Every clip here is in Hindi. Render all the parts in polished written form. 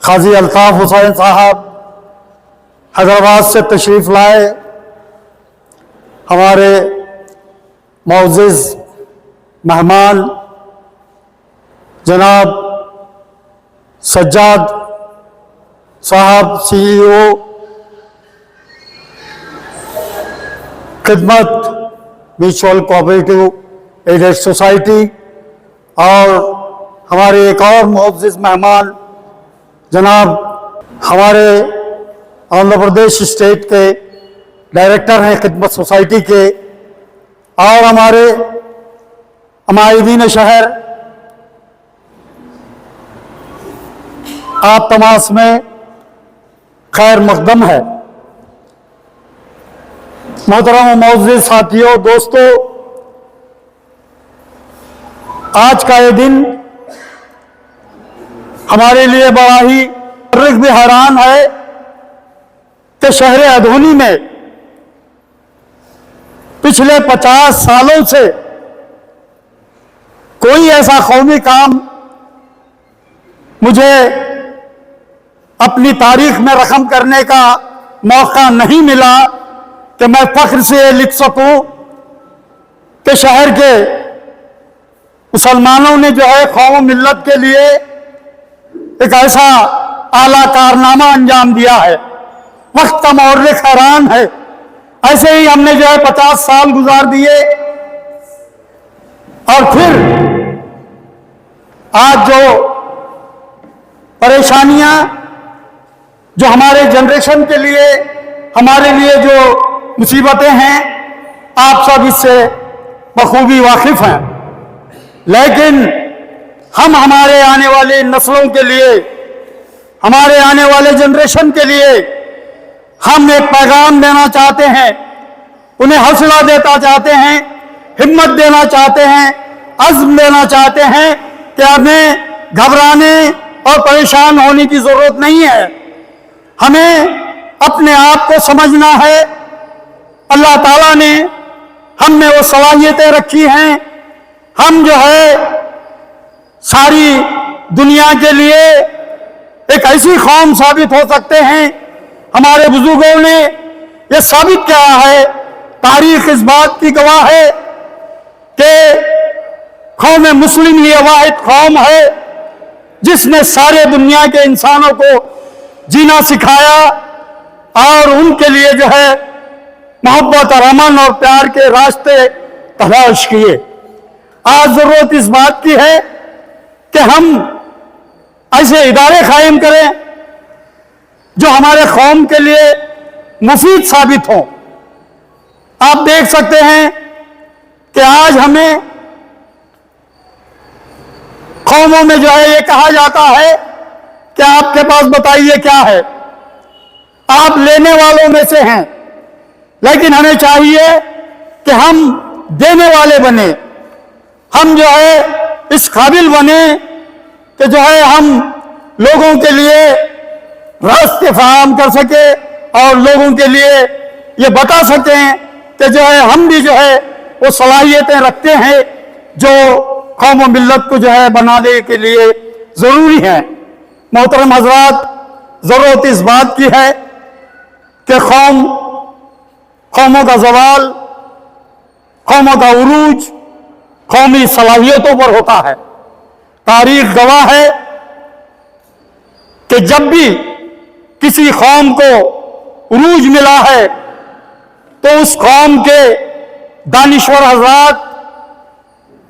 काजी अल्ताफ हुसैन साहब हैदराबाद से तशरीफ़ लाए। हमारे मुअज़्ज़िज़ मेहमान जनाब सज्जाद साहब CEO खिदमत म्यूचुअल कोऑपरेटिव एडेड सोसाइटी, और हमारे एक और मुअज़्ज़िज़ मेहमान जनाब हमारे आंध्र प्रदेश स्टेट के डायरेक्टर हैं खिदमत सोसाइटी के, और हमारे अमायदीन शहर आप तमास में खैर मकदम है। मोहतरम मुअज़्ज़िज़ साथियों, दोस्तों, आज का ये दिन हमारे लिए बड़ा ही भी हैरान है कि शहर अधोनी में पिछले 50 सालों से कोई ऐसा कौमी काम मुझे अपनी तारीख में रकम करने का मौका नहीं मिला कि मैं फख्र से लिख सकूं कि शहर के मुसलमानों ने जो है कौम मिल्लत के लिए एक ऐसा आला कारनामा अंजाम दिया है। वक्त का मौर्रिख हैरान है। ऐसे ही हमने जो है 50 साल गुजार दिए, और फिर आज जो परेशानियां जो हमारे जनरेशन के लिए, हमारे लिए जो मुसीबतें हैं, आप सब इससे बखूबी वाकिफ हैं। लेकिन हम हमारे आने वाली नस्लों के लिए, हमारे आने वाले जनरेशन के लिए हम एक पैगाम देना चाहते हैं, उन्हें हौसला देना चाहते हैं, हिम्मत देना चाहते हैं, अज़्म देना चाहते हैं कि हमें घबराने और परेशान होने की जरूरत नहीं है। हमें अपने आप को समझना है। अल्लाह ताला ने हम में वो सलाहियतें रखी हैं। हम जो है सारी दुनिया के लिए एक ऐसी कौम साबित हो सकते हैं। हमारे बुजुर्गों ने यह साबित किया है, तारीख इस बात की गवाह है कि कौम मुस्लिम ही वाहिद कौम है जिसने सारे दुनिया के इंसानों को जीना सिखाया और उनके लिए जो है मोहब्बत और अमन और प्यार के रास्ते तलाश किए। आज जरूरत इस बात की है कि हम ऐसे इदारे कायम करें जो हमारे कौम के लिए मुफीद साबित हों। आप देख सकते हैं कि आज हमें कौमों में जो है ये कहा जाता है कि आपके पास बताइए क्या है, आप लेने वालों में से हैं, लेकिन हमें चाहिए कि हम देने वाले बने। हम जो है इस काबिल बने कि जो है हम लोगों के लिए रास्ते फराहम कर सके और लोगों के लिए ये बता सकें कि जो है हम भी जो है वो सलाहियतें रखते हैं जो कौम और मिल्लत को जो है बनाने के लिए ज़रूरी है। मोहतरम हज़रात, ज़रूरत इस बात की है कि कौमों का ज़वाल, कौमों का उरूज कौमी सलाहियतों पर होता है। तारीख गवाह है कि जब भी किसी कौम को उरूज मिला है तो उस कौम के दानिश्वर हज़रात,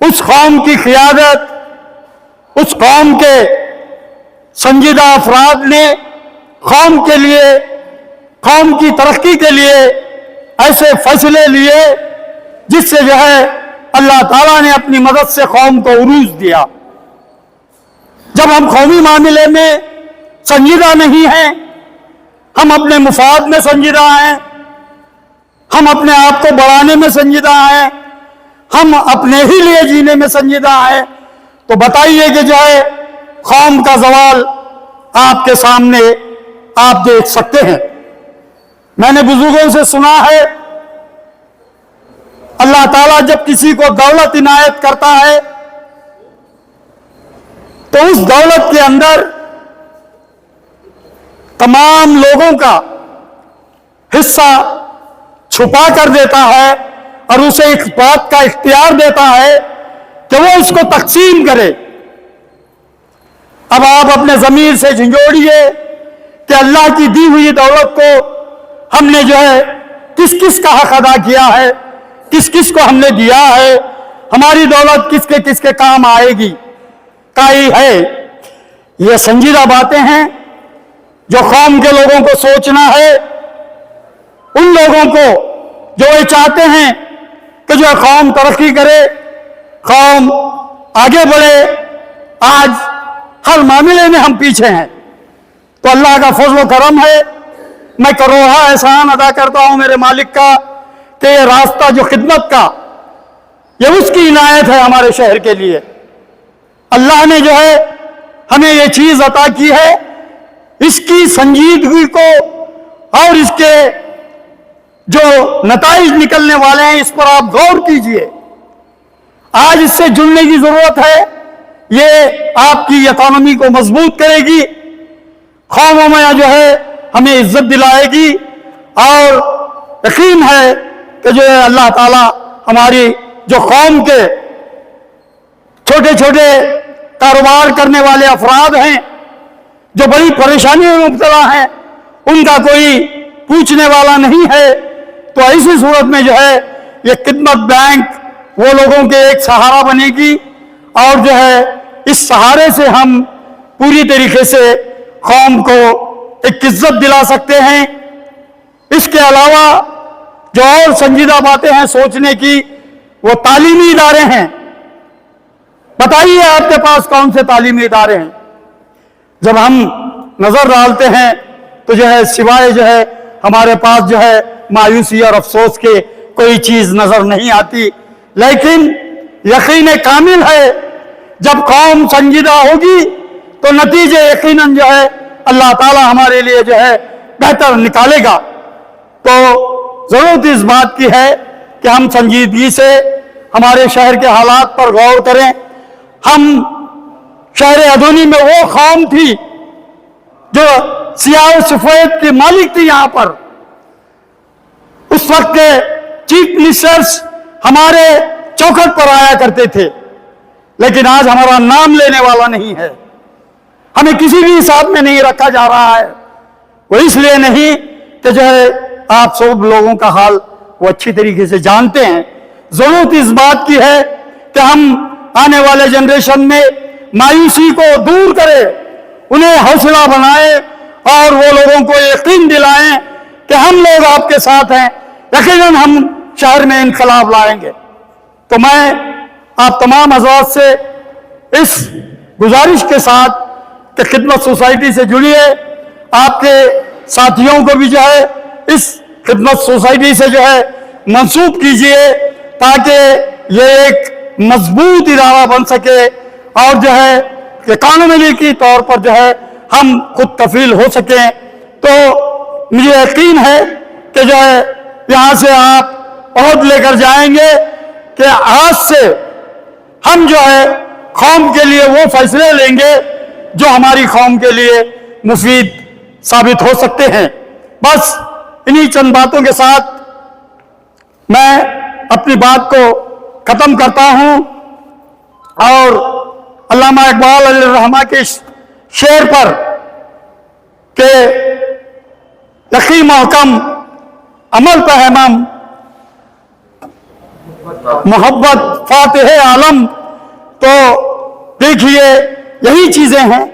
उस कौम की क़ियादत, उस कौम के संजीदा अफराद ने कौम के लिए, कौम की तरक्की के लिए ऐसे फैसले लिए जिससे जो है अल्लाह ताला ने अपनी मदद से कौम को उरूज दिया। जब हम कौमी मामले में संजीदा नहीं हैं, हम अपने मुफाद में संजीदा हैं, हम अपने आप को बढ़ाने में संजीदा हैं, हम अपने ही लिए जीने में संजीदा हैं, तो बताइए कि जो है कौम का जवाल आपके सामने आप देख सकते हैं। मैंने बुजुर्गों से सुना है, अल्लाह ताला जब किसी को दौलत इनायत करता है तो उस दौलत के अंदर तमाम लोगों का हिस्सा छुपा कर देता है और उसे इस बात का इख्तियार देता है कि वो इसको तकसीम करे। अब आप अपने ज़मीर से झंझोड़िए कि अल्लाह की दी हुई दौलत को हमने जो है किस किस का हक अदा किया है, किस किस को हमने दिया है, हमारी दौलत किसके किसके काम आएगी, काई है। ये संजीदा बातें हैं जो कौम के लोगों को सोचना है। उन लोगों को जो ये चाहते हैं कि जो कौम तरक्की करे, कौम आगे बढ़े, आज हर मामले में हम पीछे हैं। तो अल्लाह का फजल करम है, मैं करोड़ा एहसान अदा करता हूं मेरे मालिक का कि ये रास्ता जो खिदमत का, ये उसकी इनायत है हमारे शहर के लिए। अल्लाह ने जो है हमें ये चीज अता की है, इसकी संजीदगी को और इसके जो नताइज निकलने वाले हैं इस पर आप गौर कीजिए। आज इससे जुड़ने की जरूरत है, ये आपकी इकोनॉमी को मजबूत करेगी, कौमों में जो है हमें इज्जत दिलाएगी और यकीन है कि जो है अल्लाह ताला हमारी जो कौम के छोटे छोटे कारोबार करने वाले अफराद हैं, जो बड़ी परेशानियों में मुब्तला हैं, उनका कोई पूछने वाला नहीं है। तो ऐसी सूरत में जो है ये खिदमत बैंक वो लोगों के एक सहारा बनेगी और जो है इस सहारे से हम पूरी तरीके से कौम को एक इज्जत दिला सकते हैं। इसके अलावा जो और संजीदा बातें हैं सोचने की, वो तालीमी इदारे हैं। बताइए आपके पास कौन से तालीमी इदारे हैं? जब हम नजर डालते हैं तो जो है सिवाय जो है हमारे पास जो है मायूसी और अफसोस के कोई चीज नजर नहीं आती। लेकिन यकीन कामिल है जब कौम संजीदा होगी तो नतीजे यकीनन जो है अल्लाह ताला हमारे लिए जो है बेहतर निकालेगा। तो जरूरत इस बात की है कि हम संजीदगी से हमारे शहर के हालात पर गौर करें। हम शहर अदोनी में वो कौम थी जो सियाह सफेद की मालिक थी। यहां पर उस वक्त के चीफ मिनिस्टर्स हमारे चौखट पर आया करते थे, लेकिन आज हमारा नाम लेने वाला नहीं है, हमें किसी भी हिसाब में नहीं रखा जा रहा है। वो इसलिए नहीं कि जो है आप सब लोगों का हाल वो अच्छी तरीके से जानते हैं। जरूरत इस बात की है कि हम आने वाले जनरेशन में मायूसी को दूर करें, उन्हें हौसला बनाएं और वो लोगों को यकीन दिलाएं कि हम लोग आपके साथ हैं, यकीनन हम शहर में इनकलाब लाएंगे। तो मैं आप तमाम हज़रात से इस गुजारिश के साथ कि खिदमत सोसाइटी से जुड़िए, आपके साथियों को भी जो है इस खिदमत सोसाइटी से जो है मंसूब कीजिए ताकि ये एक मजबूत इदारा बन सके और जो है इकॉनॉमी के तौर पर जो है हम खुद कफील हो सकें। तो मुझे यकीन है कि जो है यहाँ से आप ओहद लेकर जाएंगे कि आज से हम जो है कौम के लिए वो फैसले लेंगे जो हमारी कौम के लिए मुफीद साबित हो सकते हैं। बस इन्हीं चंद बातों के साथ मैं अपनी बात को खत्म करता हूं और अल्लामा इकबाल अलैहिर्रहमा के शेर पर के यकीन महकम अमल पे है मम मोहब्बत फातिह आलम। तो देखिए यही चीजें हैं।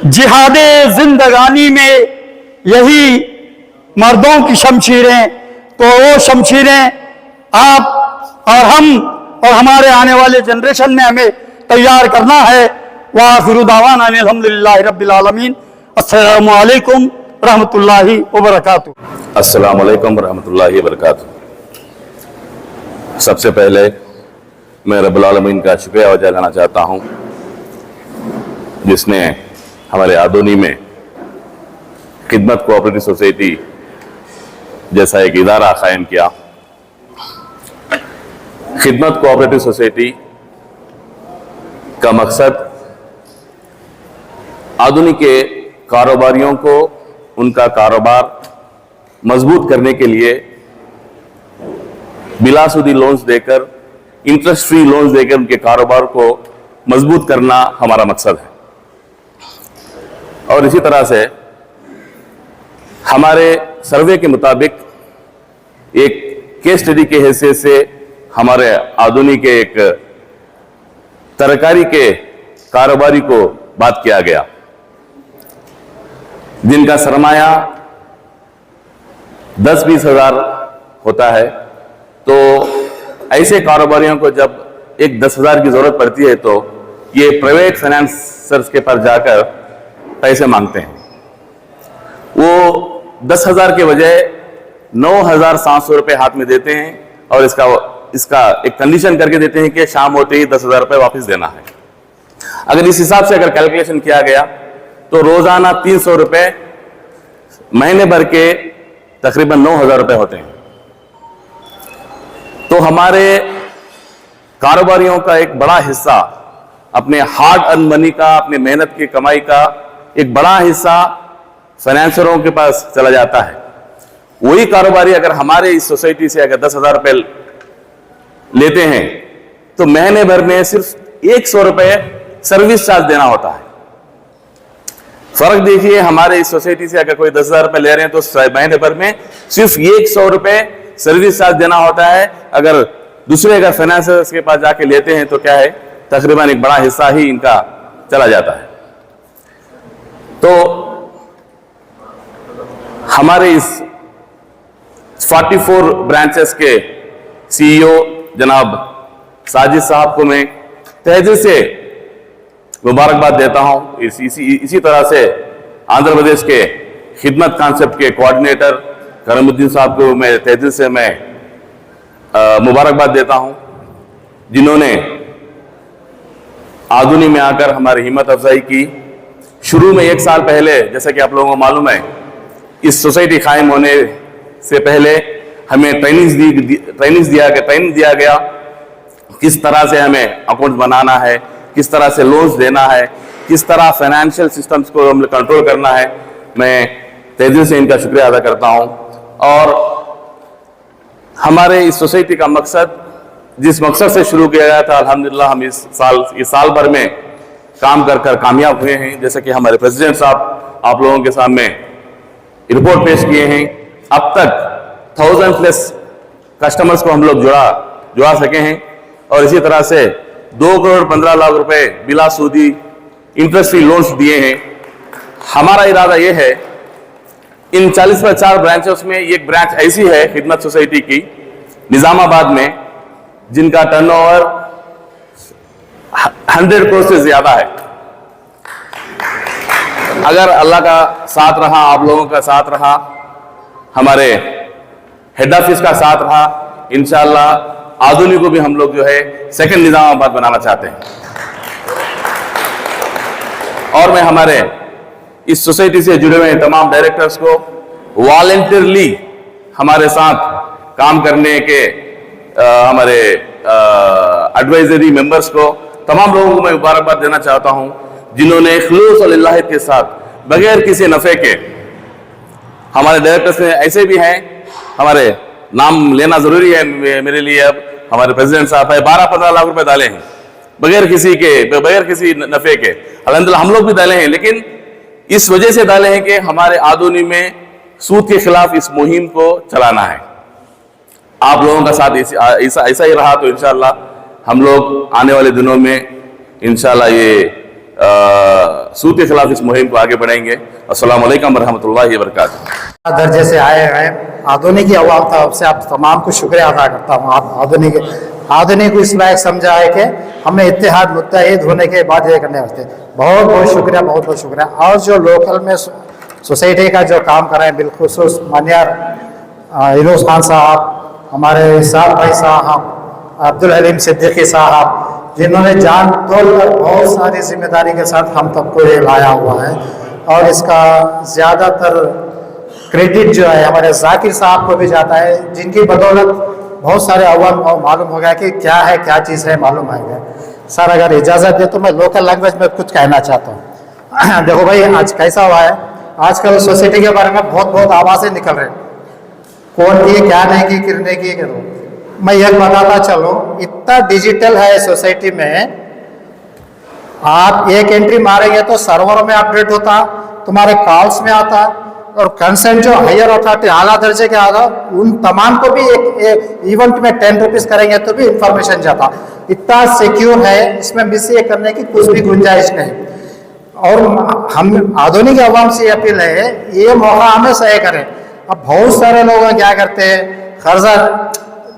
जिहादे जिंदगानी में यही मर्दों की शमशीरें। तो वो शमशीरें आप और हम और हमारे आने वाले जनरेशन में हमें तैयार करना है। वाखिरु दावाना अल्हम्दुलिल्लाहि रब्बिल आलमीन। अस्सलामु अलैकुम रहमतुल्लाहि व बरकातुहू। अस्सलामु अलैकुम रहमतुल्लाहि व बरकातुहू। सबसे पहले मैं रब्बुल आलमीन का शुक्रिया अदा करना चाहता हूँ, जिसने हमारे आदोनी में खिदमत कोऑपरेटिव सोसाइटी जैसा एक इदारा कायम किया। खिदमत कोऑपरेटिव सोसाइटी का मकसद आदोनी के कारोबारियों को उनका कारोबार मजबूत करने के लिए बिलासूदी लोन्स देकर, इंटरेस्ट फ्री लोन्स देकर उनके कारोबार को मजबूत करना हमारा मकसद है। और इसी तरह से हमारे सर्वे के मुताबिक एक केस स्टडी के हैसियत से हमारे आदोनी के एक तरकारी के कारोबारी को बात किया गया, जिनका सरमाया 10-20 हज़ार होता है। तो ऐसे कारोबारियों को जब एक 10,000 की जरूरत पड़ती है तो ये प्राइवेट फाइनेंसर्स के पास जाकर पैसे मांगते हैं। वो 10,000 के बजाय 9,700 रुपये हाथ में देते हैं और इसका एक कंडीशन करके देते हैं कि शाम होते ही 10,000 रुपये वापस देना है। अगर इस हिसाब से अगर कैलकुलेशन किया गया तो रोजाना 300 रुपये, महीने भर के तकरीबन 9,000 रुपये होते हैं। तो हमारे कारोबारियों का एक बड़ा हिस्सा अपने हार्ड अर्न मनी का, अपने मेहनत की कमाई का एक बड़ा हिस्सा फाइनेंसरों के पास चला जाता है। वही कारोबारी अगर हमारे इस सोसाइटी से अगर 10,000 रुपये लेते हैं तो महीने भर में सिर्फ 100 रुपये सर्विस चार्ज देना होता है। फर्क देखिए, हमारे इस सोसाइटी से अगर कोई 10,000 रुपये ले रहे हैं तो महीने भर में सिर्फ 100 रुपये सर्विस चार्ज देना होता है। अगर दूसरे अगर फाइनेंसर्स के पास जाके लेते हैं तो क्या है, तकरीबन एक बड़ा हिस्सा ही इनका चला जाता है। तो हमारे इस 44 ब्रांचेस के सीईओ जनाब साजिद साहब को मैं तहे दिल से मुबारकबाद देता हूं। इसी तरह से आंध्र प्रदेश के खिदमत कॉन्सेप्ट के कोऑर्डिनेटर करमुद्दीन साहब को मैं तहे दिल से मुबारकबाद देता हूं, जिन्होंने आदोनी में आकर हमारी हिम्मत अफजाई की। शुरू में 1 साल पहले, जैसा कि आप लोगों को मालूम है, इस सोसाइटी कायम होने से पहले हमें ट्रेनिंग दिया गया किस तरह से हमें अकाउंट बनाना है, किस तरह से लोन्स देना है, किस तरह फाइनेंशियल सिस्टम्स को हम कंट्रोल करना है। मैं तहे दिल से इनका शुक्रिया अदा करता हूं। और हमारे इस सोसाइटी का मकसद, जिस मकसद से शुरू किया गया था, अल्हम्दुलिल्लाह हम इस साल भर में काम कर कामयाब हुए हैं। जैसे कि हमारे प्रेसिडेंट साहब आप लोगों के सामने रिपोर्ट पेश किए हैं, अब तक 1000+ कस्टमर्स को हम लोग जुड़ा सके हैं। और इसी तरह से 2,15,00,000 रुपए बिला सूदी इंटरेस्ट फ्री लोन्स दिए हैं। हमारा इरादा यह है, इन 40 ब्रांचेस में एक ब्रांच ऐसी है खिदमत सोसाइटी की निजामाबाद में, जिनका टर्नओवर 100 करोड़ से ज्यादा है। अगर अल्लाह का साथ रहा, आप लोगों का साथ रहा, हमारे हेड ऑफिस का साथ रहा, इंशाअल्लाह आदोनी को भी हम लोग जो है सेकंड निजामाबाद बनाना चाहते हैं। और मैं हमारे इस सोसाइटी से जुड़े हुए तमाम डायरेक्टर्स को वॉलंटियरली हमारे साथ काम करने के हमारे एडवाइजरी मेंबर्स को, तमाम लोगों को मैं मुबारकबाद देना चाहता हूं, जिन्होंने खुलूस और लिल्लाह के साथ बगैर किसी नफे के, हमारे डायरेक्टर्स में ऐसे भी हैं, हमारे नाम लेना जरूरी है मेरे लिए, अब हमारे प्रेसिडेंट साहब है, 12-15 लाख रुपए डाले हैं बगैर किसी नफे के। अल्हम्दुलिल्लाह हम लोग भी डाले हैं, लेकिन इस वजह से डाले हैं कि हमारे आदोनी में सूद के खिलाफ इस मुहिम को चलाना है। आप लोगों का साथ ऐसा ही रहा तो इंशाअल्लाह हम लोग आने वाले दिनों में इंशाअल्लाह ये सूद के खिलाफ इस मुहिम को आगे बढ़ाएंगे। अस्सलाम वालेकुम वरहमतुल्लाहि वबरकातुहू। दर्जे से आए हैं आदोनी की आवाम तरफ से आप तमाम को शुक्रिया अदा करता हूँ। आदोनी को इस लायक समझा है कि हमें इत्तेहाद मुत्तहिद होने के बाद ये करने वास्ते बहुत बहुत शुक्रिया। और जो लोकल में सोसाइटी का जो काम कर रहे हैं, बिलखुसूस मान्यार इनोस खान साहब, हमारे इसाक भाई साहब, अब्दुल हलीम सिद्दीकी साहब, जिन्होंने जान तोड़ कर बहुत सारी जिम्मेदारी के साथ हम तक को ये लाया हुआ है। और इसका ज़्यादातर क्रेडिट जो है हमारे जाकिर साहब को भी जाता है, जिनकी बदौलत बहुत सारे अवाम को मालूम हो गया कि क्या है, क्या चीज़ है, मालूम है गया। सर अगर इजाज़त दे तो मैं लोकल लैंग्वेज में कुछ कहना चाहता हूँ। देखो भाई, आज कैसा हुआ है, आजकल सोसाइटी के बारे में बहुत आवाज़ें निकल रही, कौन की क्या नहीं की, किरने की करो। मैं यह बताता चलूँ, इतना डिजिटल है सोसाइटी में, आप एक एंट्री मारेंगे तो सर्वर में अपडेट होता, तुम्हारे कॉल्स में आता, और कंसर्न जो हायर अथॉरिटी आला दर्जे के आता, उन तमाम को भी एक इवेंट में 10 रुपीज़ करेंगे तो भी इंफॉर्मेशन जाता। इतना सिक्योर है, इसमें मिसयूज करने की कुछ भी गुंजाइश नहीं। और हम आधुनिक अवाम से अपील है, ये मौका हमें सही करें। अब बहुत सारे लोग क्या करते हैं, कर्जा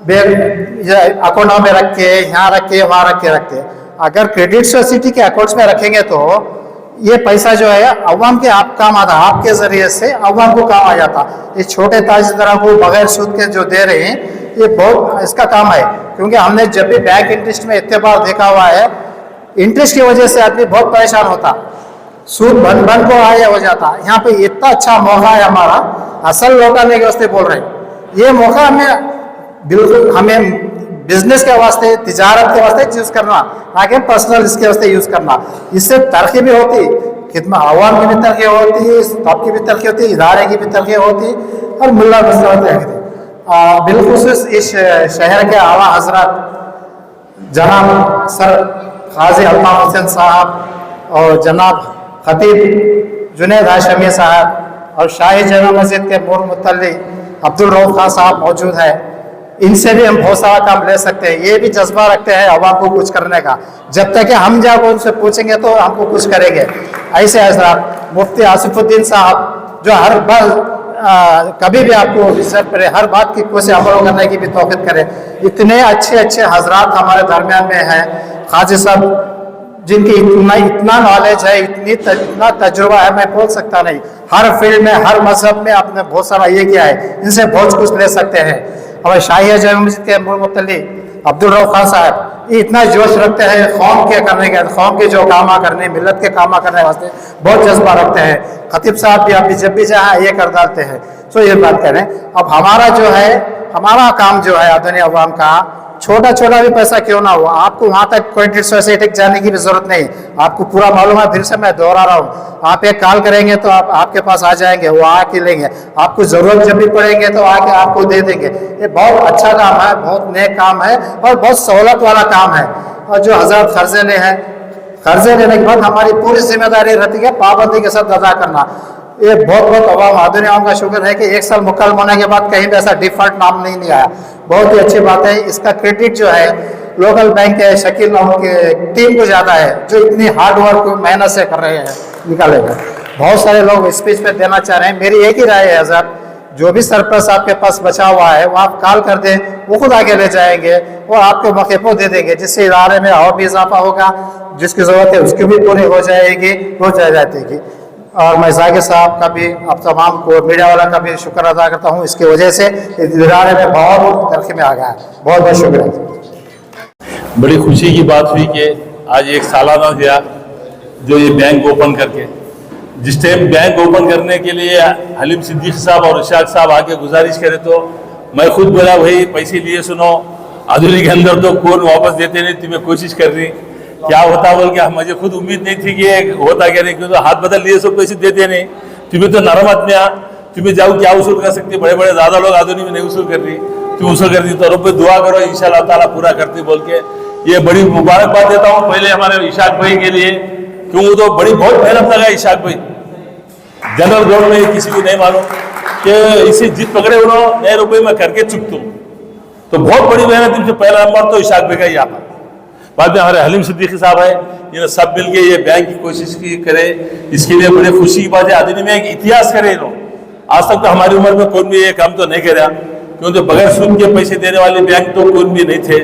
अकाउंट में रख के, यहाँ रख के, वहाँ रख के अगर क्रेडिट सोसाइटी के अकाउंट्स में रखेंगे तो ये पैसा जो है अवाम के आप काम आता, आपके जरिए से अवाम को काम आ जाता। ये छोटे ताजदारों को बगैर सूद के जो दे रहे हैं, ये बहुत इसका काम है। क्योंकि हमने जब भी बैंक इंटरेस्ट में इतने बार देखा हुआ है, इंटरेस्ट की वजह से आदमी बहुत परेशान होता, सूद बन को आया हो जाता। यहाँ पे इतना अच्छा मौका है हमारा, असल लौटाने के वास्ते बोल रहे हैं। ये मौका हमें बिल्कुल, हमें बिजनेस के वास्ते, तिजारत के वास्ते यूज़ करना, ना कि पर्सनल इसके वास्ते यूज़ करना। इससे तरक्की भी होती, खिदमत आवाम की भी तरक्की होती, स्टाफ की भी तरक्की होती, इदारे की भी तरक्की होती, और मुल्ला मसला बिलखुसूस इस शहर के आला हजरत जनाब सर काजी अल्ताफ हुसैन साहब और जनाब खतीब जुनैद हाशमी साहब और शाही जमा मस्जिद के मूर मुतल्ली अब्दुल रऊफ खान साहब मौजूद है। इनसे भी हम बहुत सारा काम ले सकते हैं। ये भी जज्बा रखते हैं आवाम को कुछ करने का। जब तक कि हम जाकर उनसे पूछेंगे तो हमको कुछ करेंगे। ऐसे हजरात मुफ्ती आसिफुद्दीन साहब जो हर बार कभी भी आपको रिसर्च करे, हर बात की कोशिश अमल करने की भी तौफीक करे। इतने अच्छे हजरात हमारे दरमियान में हैं। खाजी साहब जिनकी इतना नॉलेज है, इतना तजुर्बा है, मैं बोल सकता नहीं। हर फील्ड में, हर मजहब में आपने बहुत सारा ये किया है, इनसे बहुत कुछ ले सकते हैं। हमारे शाही जमा मस्जिद के मुतल्ली अब्दुल रऊफ खान साहब ये इतना जोश रखते हैं कौम के करने के, कौम के जो कामा करने, मिलत के कामा करने वास्ते बहुत जज्बा रखते हैं। खतीब साहब भी अभी जब भी जहाँ ये कर डालते हैं। तो ये बात करें, अब हमारा जो है, हमारा काम जो है आदमी अवाम का, छोटा भी पैसा क्यों ना हो, आपको वहाँ तक क्रेडिट सोसाइटी जाने की भी जरूरत नहीं। आपको पूरा मालूम है, फिर से मैं दोहरा रहा हूँ, आप एक कॉल करेंगे तो आपके पास आ जाएंगे, वो आके लेंगे। आपको जरूरत जब भी पड़ेंगे तो आके आपको दे देंगे। ये बहुत अच्छा काम है, बहुत नेक काम है और बहुत सहूलत वाला काम है। और जो हजरत कर्जे ले हैं, कर्जे लेने के बाद हमारी पूरी जिम्मेदारी रहती है पाबंदी के साथ अदा करना। ये बहुत अवाम आदमी आवाम का शुक्र है कि 1 साल मुकम्मल होने के बाद कहीं भी ऐसा डिफॉल्ट नाम नहीं आया। बहुत ही अच्छी बात है। इसका क्रेडिट जो है लोकल बैंक के शकील के टीम को ज़्यादा है, जो इतनी हार्ड वर्क मेहनत से कर रहे हैं निकालेगा। बहुत सारे लोग स्पीच पे देना चाह रहे हैं। मेरी एक ही राय है हजरत, जो भी सरप्लस आपके पास बचा हुआ है वो आप कॉल कर दें, वो खुद आगे ले जाएंगे और आपको मौके पर दे देंगे, जिससे इदारे में और भी इजाफा होगा। जिसकी ज़रूरत है उसकी भी पूरी हो जाएगी, हो जाएगी। और मैं जाकिर साहब का भी, आप तमाम को, मीडिया वाला का भी शुक्र अदा करता हूँ। इसकी वजह से इदारे में बहुत तरक्की में आ गया है। बहुत शुक्रिया। बड़ी खुशी की बात हुई कि आज एक सालाना गया जो ये बैंक ओपन करके, जिस टाइम बैंक ओपन करने के लिए हलीम सिद्दीकी साहब और इशाक साहब आके गुजारिश करे तो मैं खुद बोला, भाई पैसे लिए सुनो, आधुनिक के अंदर तो कौन वापस देते नहीं, तुम्हें कोशिश कर रही क्या होता बोल के। मुझे खुद उम्मीद नहीं थी कि होता क्या नहीं, क्योंकि हाथ बदल लिए सब पैसे देते नहीं। तुम्हें तो नरम आदमी, तुम्हें जाओ क्या वसूल कर सकती, बड़े ज़्यादा लोग आधुनिक में नहीं वसूल कर रही, तुम वसूल कर रही तो रब पे दुआ करो इंशाल्लाह ताला पूरा करती बोल के ये बड़ी मुबारकबाद देता हूँ पहले हमारे इशाक भाई के लिए, क्यों तो बड़ी बहुत मेहनत लगा इशाक भाई। जनरल ग्राउंड में किसी को नहीं मालूम कि इसे जीत पकड़े उन्होंने नए रुपये में करके चुकतू, तो बहुत बड़ी मेहनत इनसे पहला नंबर तो इशाक भाई का ही आता। बाद में हमारे हलीम सिद्दीकी साहब है, इन्होंने सब मिल के ये बैंक की कोशिश की करे, इसके लिए बड़े खुशी की बात है। आदमी में एक इतिहास करे लोग, आज तक तो हमारी उम्र में कोई भी ये काम तो नहीं करा, क्योंकि बगैर सूद के पैसे देने वाले बैंक तो कोई भी नहीं थे।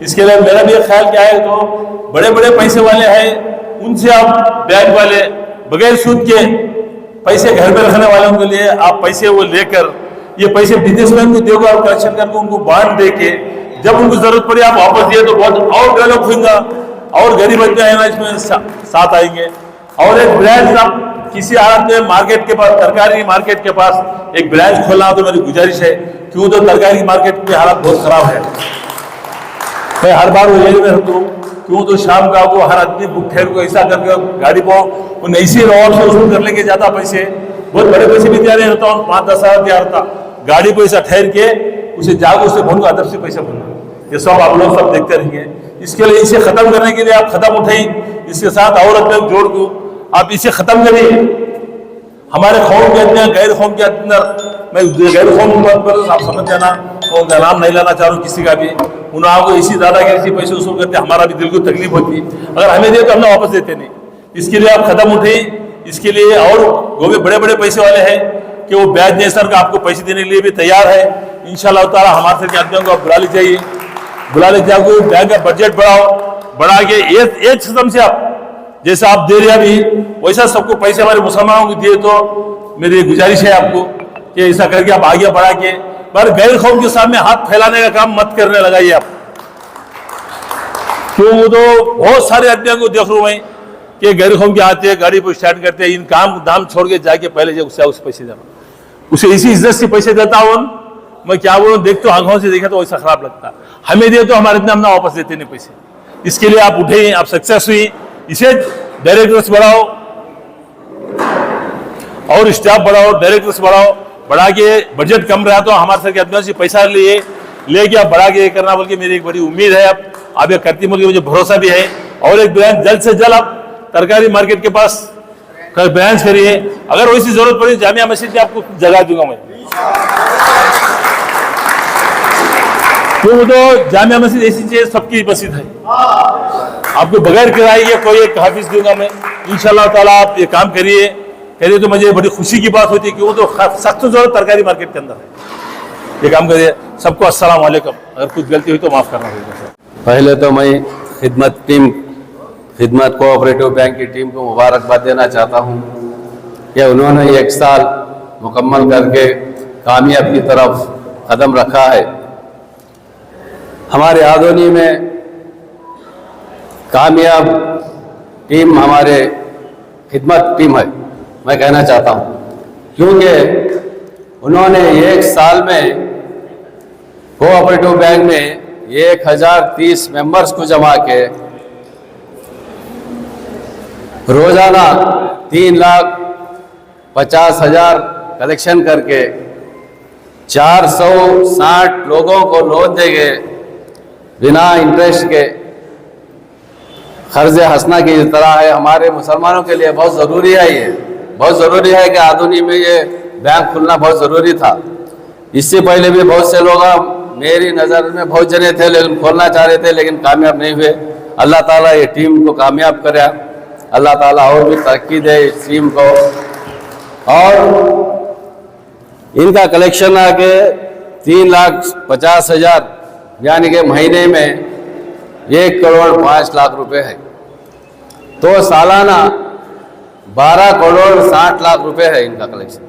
इसके लिए मेरा भी ख्याल क्या है, तो बड़े पैसे वाले हैं उनसे आप बैंक वाले बगैर सूद के पैसे घर में रखने वालों के लिए आप पैसे वो लेकर, ये पैसे बिजनेसमैन को देगा और कलेक्शन करके उनको बांट दे के जब उनको जरूरत पड़ी आप वापस दिए तो बहुत और डेवलप होगा और गरीब बच्चे है ना इसमें साथ आएंगे। और एक ब्रांच आप किसी हालत में मार्केट के पास, तरकारी मार्केट के पास एक ब्रांच खोलना हो तो मेरी गुजारिश है, क्यों तो तरकारी मार्केट की हालत बहुत खराब है। मैं हर बार वो यही में रहता हूँ, क्यों तो शाम का वो हर आदमी बुक ठहर को ऐसा करके गाड़ी को उन ऐसी और से वसूल कर लेके जाता पैसे, बहुत बड़े पैसे भी तैयार रहता हूँ, 5-10 हज़ार तैयार होता, गाड़ी को ऐसा ठहर के उसे जागो उसे भून अदब से पैसा भूना, ये सब आप लोग सब देखते रहेंगे। इसके लिए इसे खत्म करने के लिए आप कदम उठाइए, इसके साथ औरत में जोड़ दो, आप इसे खत्म करिए। हमारे कौम के अंदर, गैर कौम के अंदर, मैं गैर कौम पर आप समझ जाना, कौम का नाम नहीं लाना चाह रहा हूँ किसी का भी, उन्होंने आपको इसी दादागिरी से पैसे वसूल करते, हमारा भी दिल को तकलीफ होती है। अगर हमें दे तो हम वापस देते नहीं। इसके लिए आप कदम उठाइए। इसके लिए और वो भी बड़े बड़े पैसे वाले हैं कि वो ब्याज नहीं सर का आपको पैसे देने के लिए भी तैयार है। इंशाल्लाह ताला हमारे से आदमियों को आप बुला लीजिए, बैंक का बजट बढ़ा के एक कदम से आप जैसा आप दे रहे अभी वैसा सबको पैसे हमारे मुसलमानों को दिए, तो मेरी गुजारिश है आपको कि ऐसा करके आप आगे बढ़ा के, पर गैर कौम के सामने हाथ फैलाने का काम मत करने लगाइए आप। क्यों तो बहुत सारे आदमियों को देख रहा हूं मैं कि गैर कौम के आते हैं, गाड़ी को स्टार्ट करते हैं, इन काम दाम छोड़ के जाके पहले उससे पैसे देना, उसे इसी इज्जत से पैसे देता हूं मैं, क्या बोलूं, देखते हो आंखों से देखा तो वैसा खराब लगता। हमें दे तो हमारे इतना हम वापस देते नहीं पैसे। इसके लिए आप उठे, आप सक्सेस हुई, इसे डायरेक्टर्स बढ़ाओ और स्टाफ बढ़ाओ, डायरेक्टर्स बढ़ा के बजट कम रहा तो हमारे सर के आदमियों से पैसा लेके आप बढ़ा के करना, बल्कि मेरी एक बड़ी उम्मीद है आप ये करती, मुझे भरोसा भी है। और एक ब्रांच जल्द से जल्द आप तरकारी मार्केट के पास ब्रांच करिए, अगर वैसी जरूरत पड़ी जामिया मस्जिद में आपको जगह दूंगा मैं, क्यों तो जामिया मस्जिद ऐसी चीज सबकी मस्जिद है, आपको बगैर किराए के कोई एक हाफिज दूंगा मैं। इंशाल्लाह ताला आप ये काम करिए तो मुझे बड़ी खुशी की बात होती है, क्यों तो सख्त जरूरत तरकारी मार्केट के अंदर है। ये काम करिए। सबको अस्सलाम वालेकुम, अगर कुछ गलती हुई तो माफ करना होगा। पहले तो मैं खिदमत कोऑपरेटिव बैंक की टीम को मुबारकबाद देना चाहता हूं कि उन्होंने 1 साल मुकम्मल करके कामयाब की तरफ कदम रखा है। हमारे आदोनी में कामयाब टीम हमारे खिदमत टीम है, मैं कहना चाहता हूं, क्योंकि उन्होंने 1 साल में कोऑपरेटिव बैंक में 1030 मेंबर्स को जमा के रोजाना 3,50,000 कलेक्शन करके 460 लोगों को लोन देंगे बिना इंटरेस्ट के। कर्ज हंसना की तरह है, हमारे मुसलमानों के लिए बहुत ज़रूरी है, ये बहुत ज़रूरी है कि आधुनी में ये बैंक खुलना बहुत ज़रूरी था। इससे पहले भी बहुत से लोग, मेरी नज़र में बहुत जने थे लेकिन खोलना चाह रहे थे लेकिन कामयाब नहीं हुए। अल्लाह ताला ये टीम को कामयाब करे, अल्लाह ताला और भी तरक्की दे इस टीम को। और इनका कलेक्शन आके 3,50,000 यानी कि महीने में 1,05,00,000 रुपए है, तो सालाना 12,60,00,000 रुपए है इनका कलेक्शन।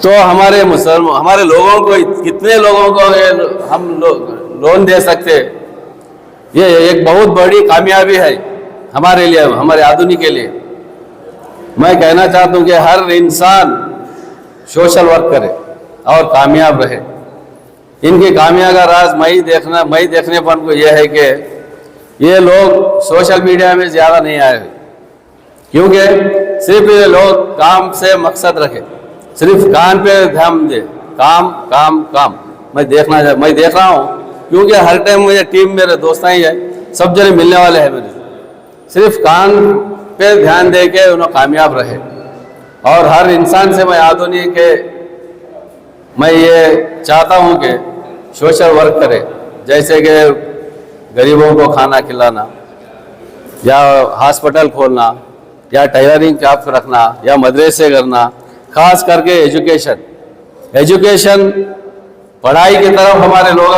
तो हमारे लोगों को, कितने लोगों को हम लोन दे सकते, ये एक बहुत बड़ी कामयाबी है हमारे लिए, हमारे आदमी के लिए। मैं कहना चाहता हूँ कि हर इंसान सोशल वर्क करे और कामयाब रहे। इनकी कामयाबी का राज मैं देखने पर को यह है कि ये लोग सोशल मीडिया में ज़्यादा नहीं आए, क्योंकि सिर्फ ये लोग काम से मकसद रखे, सिर्फ कान पे ध्यान दे, काम काम काम। मैं देख रहा हूँ, क्योंकि हर टाइम मुझे टीम मेरे दोस्त ही है, सब जने मिलने वाले हैं मेरे, सिर्फ कान पे ध्यान दे के उन्हें कामयाब रहे। और हर इंसान से मैं आदमी के मैं ये चाहता हूँ कि सोशल वर्क करे, जैसे कि गरीबों को खाना खिलाना या हॉस्पिटल खोलना या टेलरिंग शॉप रखना या मदरसे करना, खास करके एजुकेशन पढ़ाई की तरफ हमारे लोग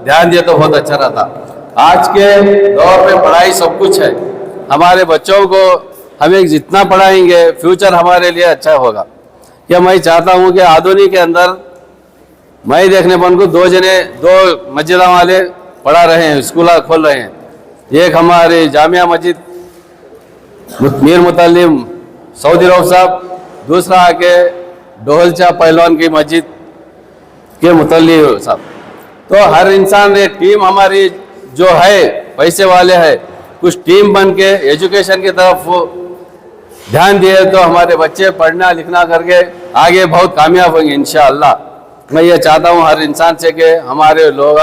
ध्यान दिए तो बहुत अच्छा रहता। आज के दौर में पढ़ाई सब कुछ है, हमारे बच्चों को हमें जितना पढ़ाएंगे फ्यूचर हमारे लिए अच्छा होगा। क्या मैं चाहता हूँ कि आधुनिक के अंदर मैं देखने पर उनको दो मस्जिदा वाले पढ़ा रहे हैं, स्कूल खोल रहे हैं। एक हमारे जामिया मस्जिद मीर मुतल्लिम सऊदी रऊफ साहब, दूसरा आके डोहलचा पहलवान की मस्जिद के मुतल्ली साहब। तो हर इंसान एक टीम हमारी जो है पैसे वाले है, कुछ टीम बन के एजुकेशन की तरफ ध्यान दिए तो हमारे बच्चे पढ़ना लिखना करके आगे बहुत कामयाब होंगे इंशाअल्लाह। मैं ये चाहता हूँ हर इंसान से कि हमारे लोग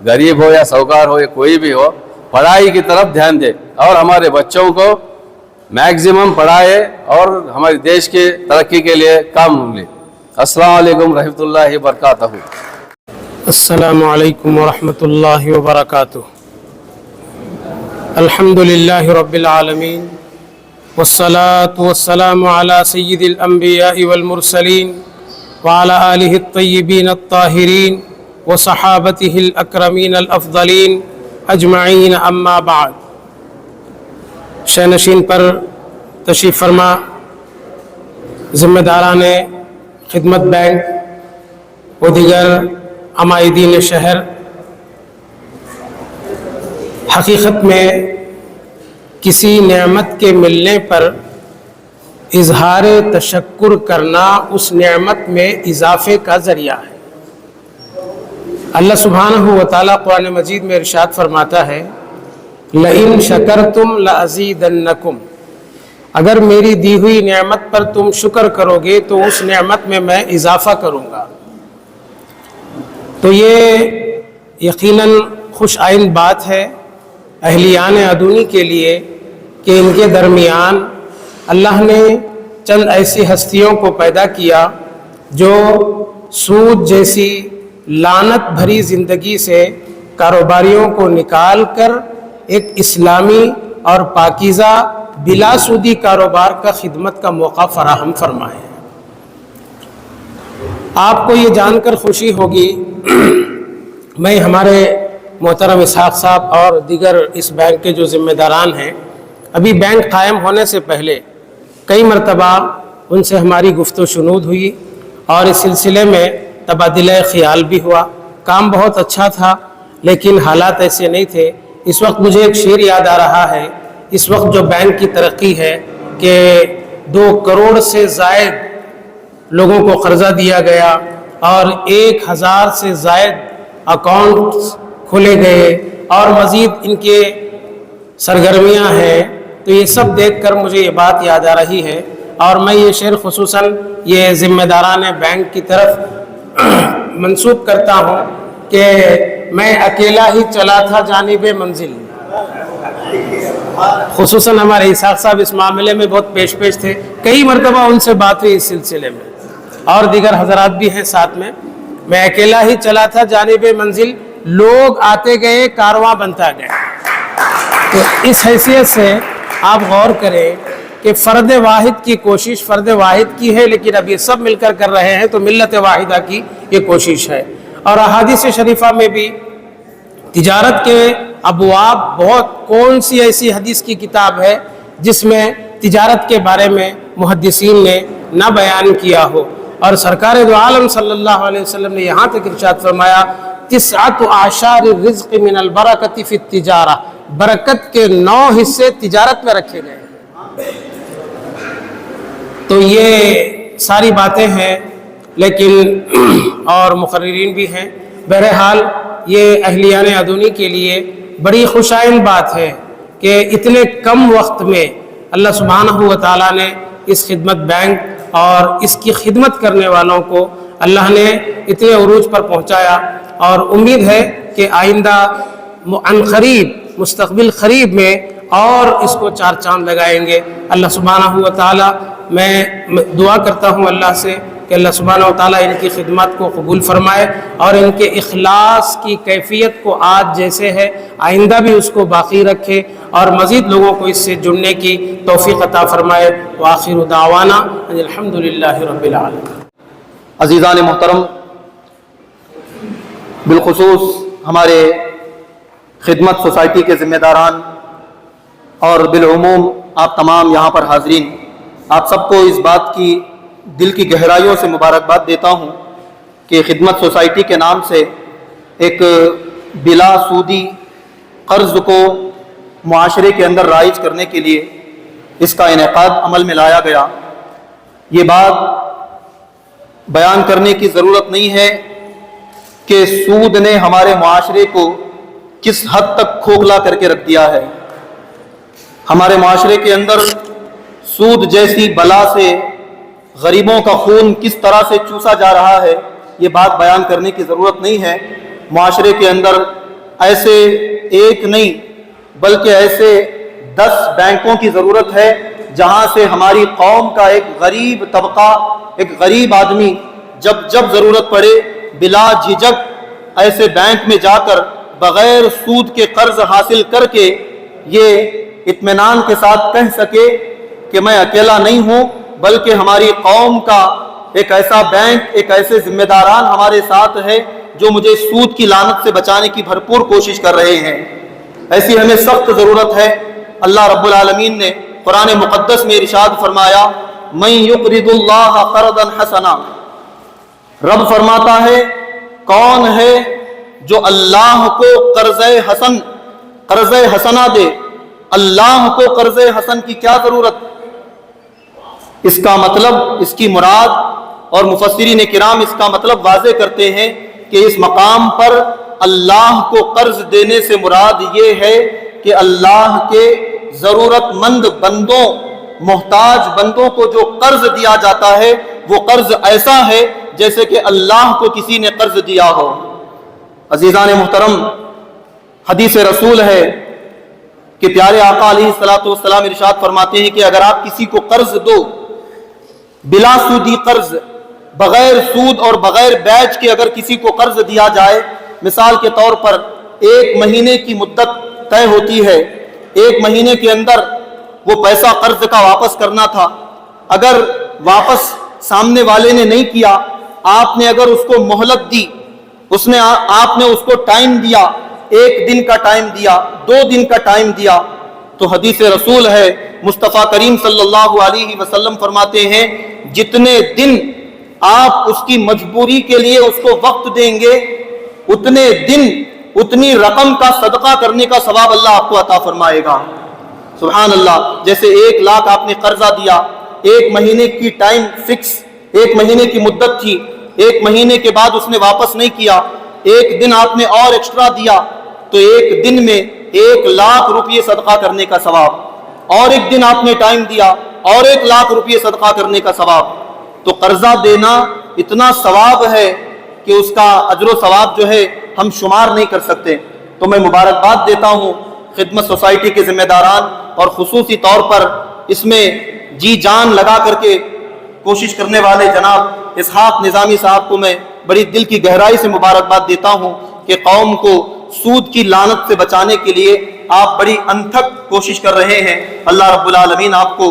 गरीब हो या साहूकार हो या कोई भी हो, पढ़ाई की तरफ ध्यान दे और हमारे बच्चों को मैक्सिमम पढ़ाए और हमारे देश की तरक्की के लिए काम मिले। अस्सलाम वालेकुम रहमतुल्लाहि व बरकातहू। अस्सलामु अलैकुम वरहमतुल्लाहि वबरकातुहू। अल्हम्दुलिल्लाहि रब्बिल आलमीन वस्सलातु वस्सलामु अला सय्यिदिल अंबियाइ वल मुरसलीन व अला आलिहि अत्तय्यिबीन अत्ताहिरीन व सहाबतिहिल अकरमीन अल अफदलीन अजमईन, अम्मा बाद। शहनशीन पर तशरीफ़ फरमा ज़िम्मेदारान खिदमत बैंक व दीगर अमायदीन शहर, हकीकत में किसी नेमत के मिलने पर इजहार तशक्कुर करना उस नेमत में इजाफे का ज़रिया है। अल्लाह सुब्हानहू व तआला कुरान मजीद में इरशाद फरमाता है, लइन शकरतुम लअज़ीदन्नकुम, अगर मेरी दी हुई नेमत पर तुम शुक्र करोगे तो उस नेमत में मैं इजाफा करूँगा। तो ये यकीनन खुश आइन बात है अहलियान अदूनी के लिए कि इनके दरमियान अल्लाह ने चंद ऐसी हस्तियों को पैदा किया जो सूद जैसी लानत भरी ज़िंदगी से कारोबारियों को निकाल कर एक इस्लामी और पाकीज़ा बिलासूदी कारोबार का खिदमत का मौका फराहम फरमाए। आपको ये जानकर खुशी होगी, मैं हमारे मोहतरम इसहाक साहब और दीगर इस बैंक के जो ज़िम्मेदारान हैं, अभी बैंक कायम होने से पहले कई मरतबा उनसे हमारी गुफ्तगू शुनूद हुई और इस सिलसिले में तबादिला ख्याल भी हुआ। काम बहुत अच्छा था लेकिन हालात ऐसे नहीं थे। इस वक्त मुझे एक शेर याद आ रहा है, इस वक्त जो बैंक की तरक्की है कि 2 करोड़ से ज़ायद लोगों को कर्जा दिया गया और 1000 से ज़ायद अकाउंट्स खोले गए और मज़ीद इनके सरगर्मियां हैं। तो ये सब देखकर मुझे ये बात याद आ रही है और मैं ये शेर खुसूसन ये ज़िम्मेदारान बैंक की तरफ मंसूब करता हूँ कि मैं अकेला ही चला था जानिबे मंजिल। खुसूसन हमारे इसहाक साहब इस मामले में बहुत पेश थे, कई मरतबा उनसे बात हुई इस सिलसिले में और दीगर हजरात भी हैं साथ में। मैं अकेला ही चला था जानिबे मंजिल, लोग आते गए कारवां बनता गया। तो इस हैसियत से आप गौर करें कि फ़र्द वाहिद की कोशिश फ़र्द वाहिद की है, लेकिन अब ये सब मिलकर कर रहे हैं तो मिल्लत वाहिदा की ये कोशिश है। और अहादीस शरीफा में भी तिजारत के अबवाब बहुत, कौन सी ऐसी हदीस की किताब है जिसमें तिजारत के बारे में मुहद्दिसीन ने न बयान किया हो। और सरकार दो आलम सल्लल्लाहु अलैहि वसल्लम ने यहाँ तक इरशाद फरमाया, तिस्अतु आशार रिज़्क़ मिनल बरकति फ़ी तिजारा, बरकत के 9 हिस्से तिजारत में रखे गए। तो ये सारी बातें हैं, लेकिन और मुक़र्रिरीन भी हैं। बहरहाल ये अहलियान अदूनी के लिए बड़ी खुशाइन बात है कि इतने कम वक्त में अल्लाह सुब्हानहू व तआला ने इस खिदमत बैंक और इसकी खिदमत करने वालों को अल्लाह ने इतने उरूज पर पहुँचाया। और उम्मीद है कि आइंदा अनक़रीब मुस्तक़बिल क़रीब में और इसको 4 चांद लगाएंगे। अल्लाह सुब्हानहू व तआला, मैं दुआ करता हूँ अल्लाह से कि अल्लाह सुब्हानहू व तआला इनकी खिदमत को कबूल फरमाए और इनके इखलास की कैफियत को आज जैसे है आइंदा भी उसको बाकी रखे और मज़ीद लोगों को इससे जुड़ने की तौफ़ीक़ अता फरमाए। व आखिरु दावाना अल्हम्दुलिल्लाहि रब्बिल आलमीन। अज़ीज़ान मोहतरम, बिलखुसूस हमारे खिदमत सोसाइटी के ज़िम्मेदारान और बिलउमूम आप तमाम यहाँ पर हाज़रीन, आप सबको इस बात की दिल की गहराइयों से मुबारकबाद देता हूँ कि खिदमत सोसाइटी के नाम से एक बिला सूदी कर्ज को मुआशरे के अंदर राइज करने के लिए इसका इनेकाद अमल में लाया गया। ये बात बयान करने की ज़रूरत नहीं है कि सूद ने हमारे मुआशरे को किस हद तक खोखला करके रख दिया है। हमारे मुआशरे के अंदर सूद जैसी बला से गरीबों का खून किस तरह से चूसा जा रहा है, ये बात बयान करने की ज़रूरत नहीं है। मुआशरे के अंदर ऐसे एक नहीं बल्कि ऐसे 10 बैंकों की ज़रूरत है जहां से हमारी कौम का एक गरीब तबका, एक गरीब आदमी जब जब ज़रूरत पड़े बिला झिझक ऐसे बैंक में जाकर बग़ैर सूद के कर्ज हासिल करके ये इत्मीनान के साथ कह सके कि मैं अकेला नहीं हूँ, बल्कि हमारी कौम का एक ऐसा बैंक, एक ऐसे जिम्मेदारान हमारे साथ है जो मुझे सूद की लानत से बचाने की भरपूर कोशिश कर रहे हैं। ऐसी हमें सख्त ज़रूरत है। अल्लाह रब्बुल आलमीन ने कुरान मुक़द्दस में इरशाद फरमाया, मन युक़रिदुल्लाह क़र्ज़न हसना, रब फरमाता है कौन है जो अल्लाह को कर्ज़े हसना दे। अल्लाह को कर्ज़े हसन की क्या ज़रूरत? इसका मतलब, इसकी मुराद, और मुफस्सिरीन किराम इसका मतलब वाज़े करते हैं कि इस मकाम पर अल्लाह को कर्ज देने से मुराद ये है कि अल्लाह के ज़रूरतमंद बंदों, मोहताज बंदों को जो कर्ज दिया जाता है वो कर्ज ऐसा है जैसे कि अल्लाह को किसी ने कर्ज दिया हो। अजीज़ान मुहतरम, हदीस रसूल है कि प्यारे आका अलैहिस्सलातु वस्सलाम इरशाद फरमाते हैं कि अगर आप किसी को कर्ज दो, बिला सूदी कर्ज, बगैर सूद और बगैर ब्याज के अगर किसी को कर्ज दिया जाए, मिसाल के तौर पर 1 महीने की मुद्दत तय होती है, 1 महीने के अंदर वो पैसा कर्ज का वापस करना था, अगर वापस सामने वाले ने नहीं किया, आपने अगर उसको मोहलत दी, आपने उसको टाइम दिया, 1 दिन का टाइम दिया, 2 दिन का टाइम दिया, तो हदीस रसूल है मुस्तफ़ा करीम सल्लल्लाहु अलैहि वसल्लम फरमाते हैं जितने दिन आप उसकी मजबूरी के लिए उसको वक्त देंगे, उतने दिन उतनी रकम का सदका करने का सवाब अल्लाह आपको अता फरमाएगा। सुभान अल्लाह। जैसे 1 लाख आपने कर्जा दिया, 1 महीने की टाइम फिक्स, 1 महीने की मुद्दत थी, 1 महीने के बाद उसने वापस नहीं किया, 1 दिन आपने और एक्स्ट्रा दिया, तो 1 दिन में 1 लाख रुपये सदका करने का सवाब, और 1 दिन आपने टाइम दिया और 1 लाख रुपये सदका करने का सवाब। तो कर्जा देना इतना सवाब है कि उसका अजर सवाब जो है हम शुमार नहीं कर सकते। तो मैं मुबारकबाद देता हूँ खिदमत सोसाइटी के जिम्मेदारान और खुसूसी तौर पर इसमें जी जान लगा करके कोशिश करने वाले जनाब इसहाक निज़ामी साहब को मैं बड़ी दिल की गहराई से मुबारकबाद देता हूँ कि कौम को सूद की लानत से बचाने के लिए आप बड़ी अनथक कोशिश कर रहे हैं। अल्लाह रब्बुल आलमीन आपको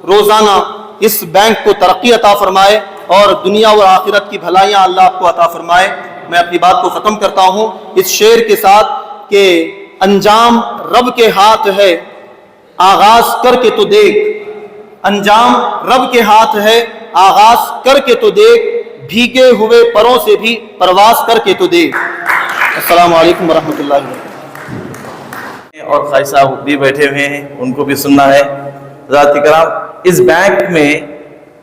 रोज़ाना इस बैंक को तरक्की अता फरमाए और दुनिया और आखिरत की भलाइयाँ अल्लाह आपको अता फरमाए। मैं अपनी बात को ख़त्म करता हूँ इस शेर के साथ कि अंजाम रब के हाथ है, आगाज करके तो देख। अंजाम रब के हाथ है, आगाज करके तो देख, भीगे हुए परों से भी परवास करके तो देख। अस्सलामु अलैकुम वरहमतुल्लाहि वबरकातुहू। और खाई साहब भी बैठे हुए हैं, उनको भी सुनना है। ज़ात इकराम, इस बैंक में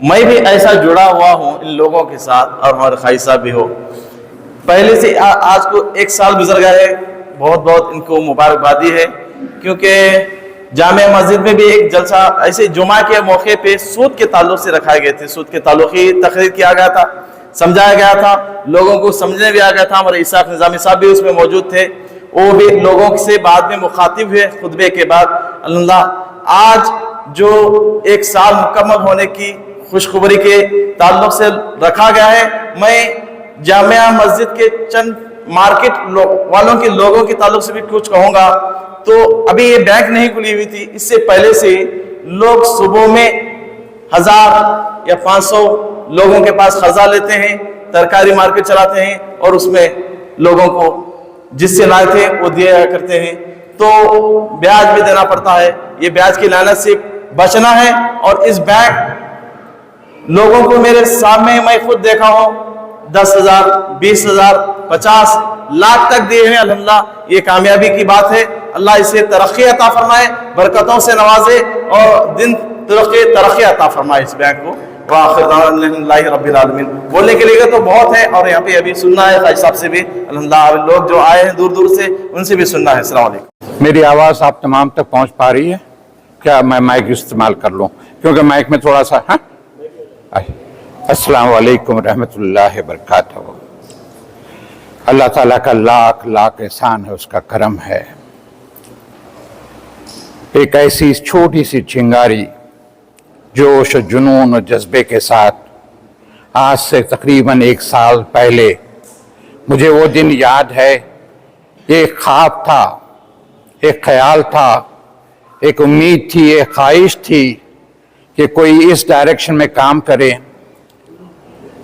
मैं भी ऐसा जुड़ा हुआ हूँ इन लोगों के साथ, और हमारे खाई साहब भी हो। पहले से आज को 1 साल गुजर गया है, बहुत बहुत इनको मुबारकबादी है, क्योंकि जामिया मस्जिद में भी एक जलसा ऐसे जुमा के मौके पे सूद के ताल्लुक से रखाए गए थे। सूद के ताल्लुक ही तकरीर किया गया था, समझाया गया था, लोगों को समझने भी आ गया था। हमारे इसहाक निज़ामी साहब भी उसमें मौजूद थे, वो भी लोगों से बाद में मुखातिब हुए खुतबे के बाद। अल्लाह आज जो 1 साल मुकम्मल होने की खुशखबरी के ताल्लुक से रखा गया है, मैं जामिया मस्जिद के चंद मार्केट वालों के लोगों के ताल्लुक से भी कुछ कहूँगा। तो अभी ये बैंक नहीं खुली हुई थी, इससे पहले से लोग सुबह में 1000 या 500 लोगों के पास खर्जा लेते हैं, तरकारी मार्केट चलाते हैं और उसमें लोगों को जिससे लाए थे वो दिया करते हैं। तो ब्याज भी देना पड़ता है, ये ब्याज की लानत से बचना है। और इस बैंक लोगों को मेरे सामने मैं खुद देखा हूँ, 10,000, 20,000, 50 लाख तक दिए हैं। अल्हम्दुलिल्लाह ये कामयाबी की बात है। अल्लाह इसे तरक्की अता फरमाए, बरकतों से नवाजे और दिन तरक्की अता फरमाए इस बैंक को। वाखिर रब्बिल आलमीन। बोलने के लिए तो बहुत है और यहाँ पे अभी सुनना है खाई साहब से भी, अल्हम्दुलिल्लाह लोग जो आए हैं दूर दूर से उनसे भी सुनना है। अस्सलाम वालेकुम। मेरी आवाज़ आप तमाम तक पहुँच पा रही है क्या? मैं माइक इस्तेमाल कर लूँ क्योंकि माइक में थोड़ा सा अस्सलाम वालेकुम रहमतुल्लाहि बरकातहू। अल्लाह ताला का लाख लाख एहसान है, उसका करम है। एक ऐसी छोटी सी चिंगारी जोश और जुनून और जज्बे के साथ आज से तकरीबन 1 साल पहले मुझे वो दिन याद है। एक ख्वाब था, एक ख्याल था, एक उम्मीद थी, एक ख्वाहिश थी कि कोई इस डायरेक्शन में काम करे।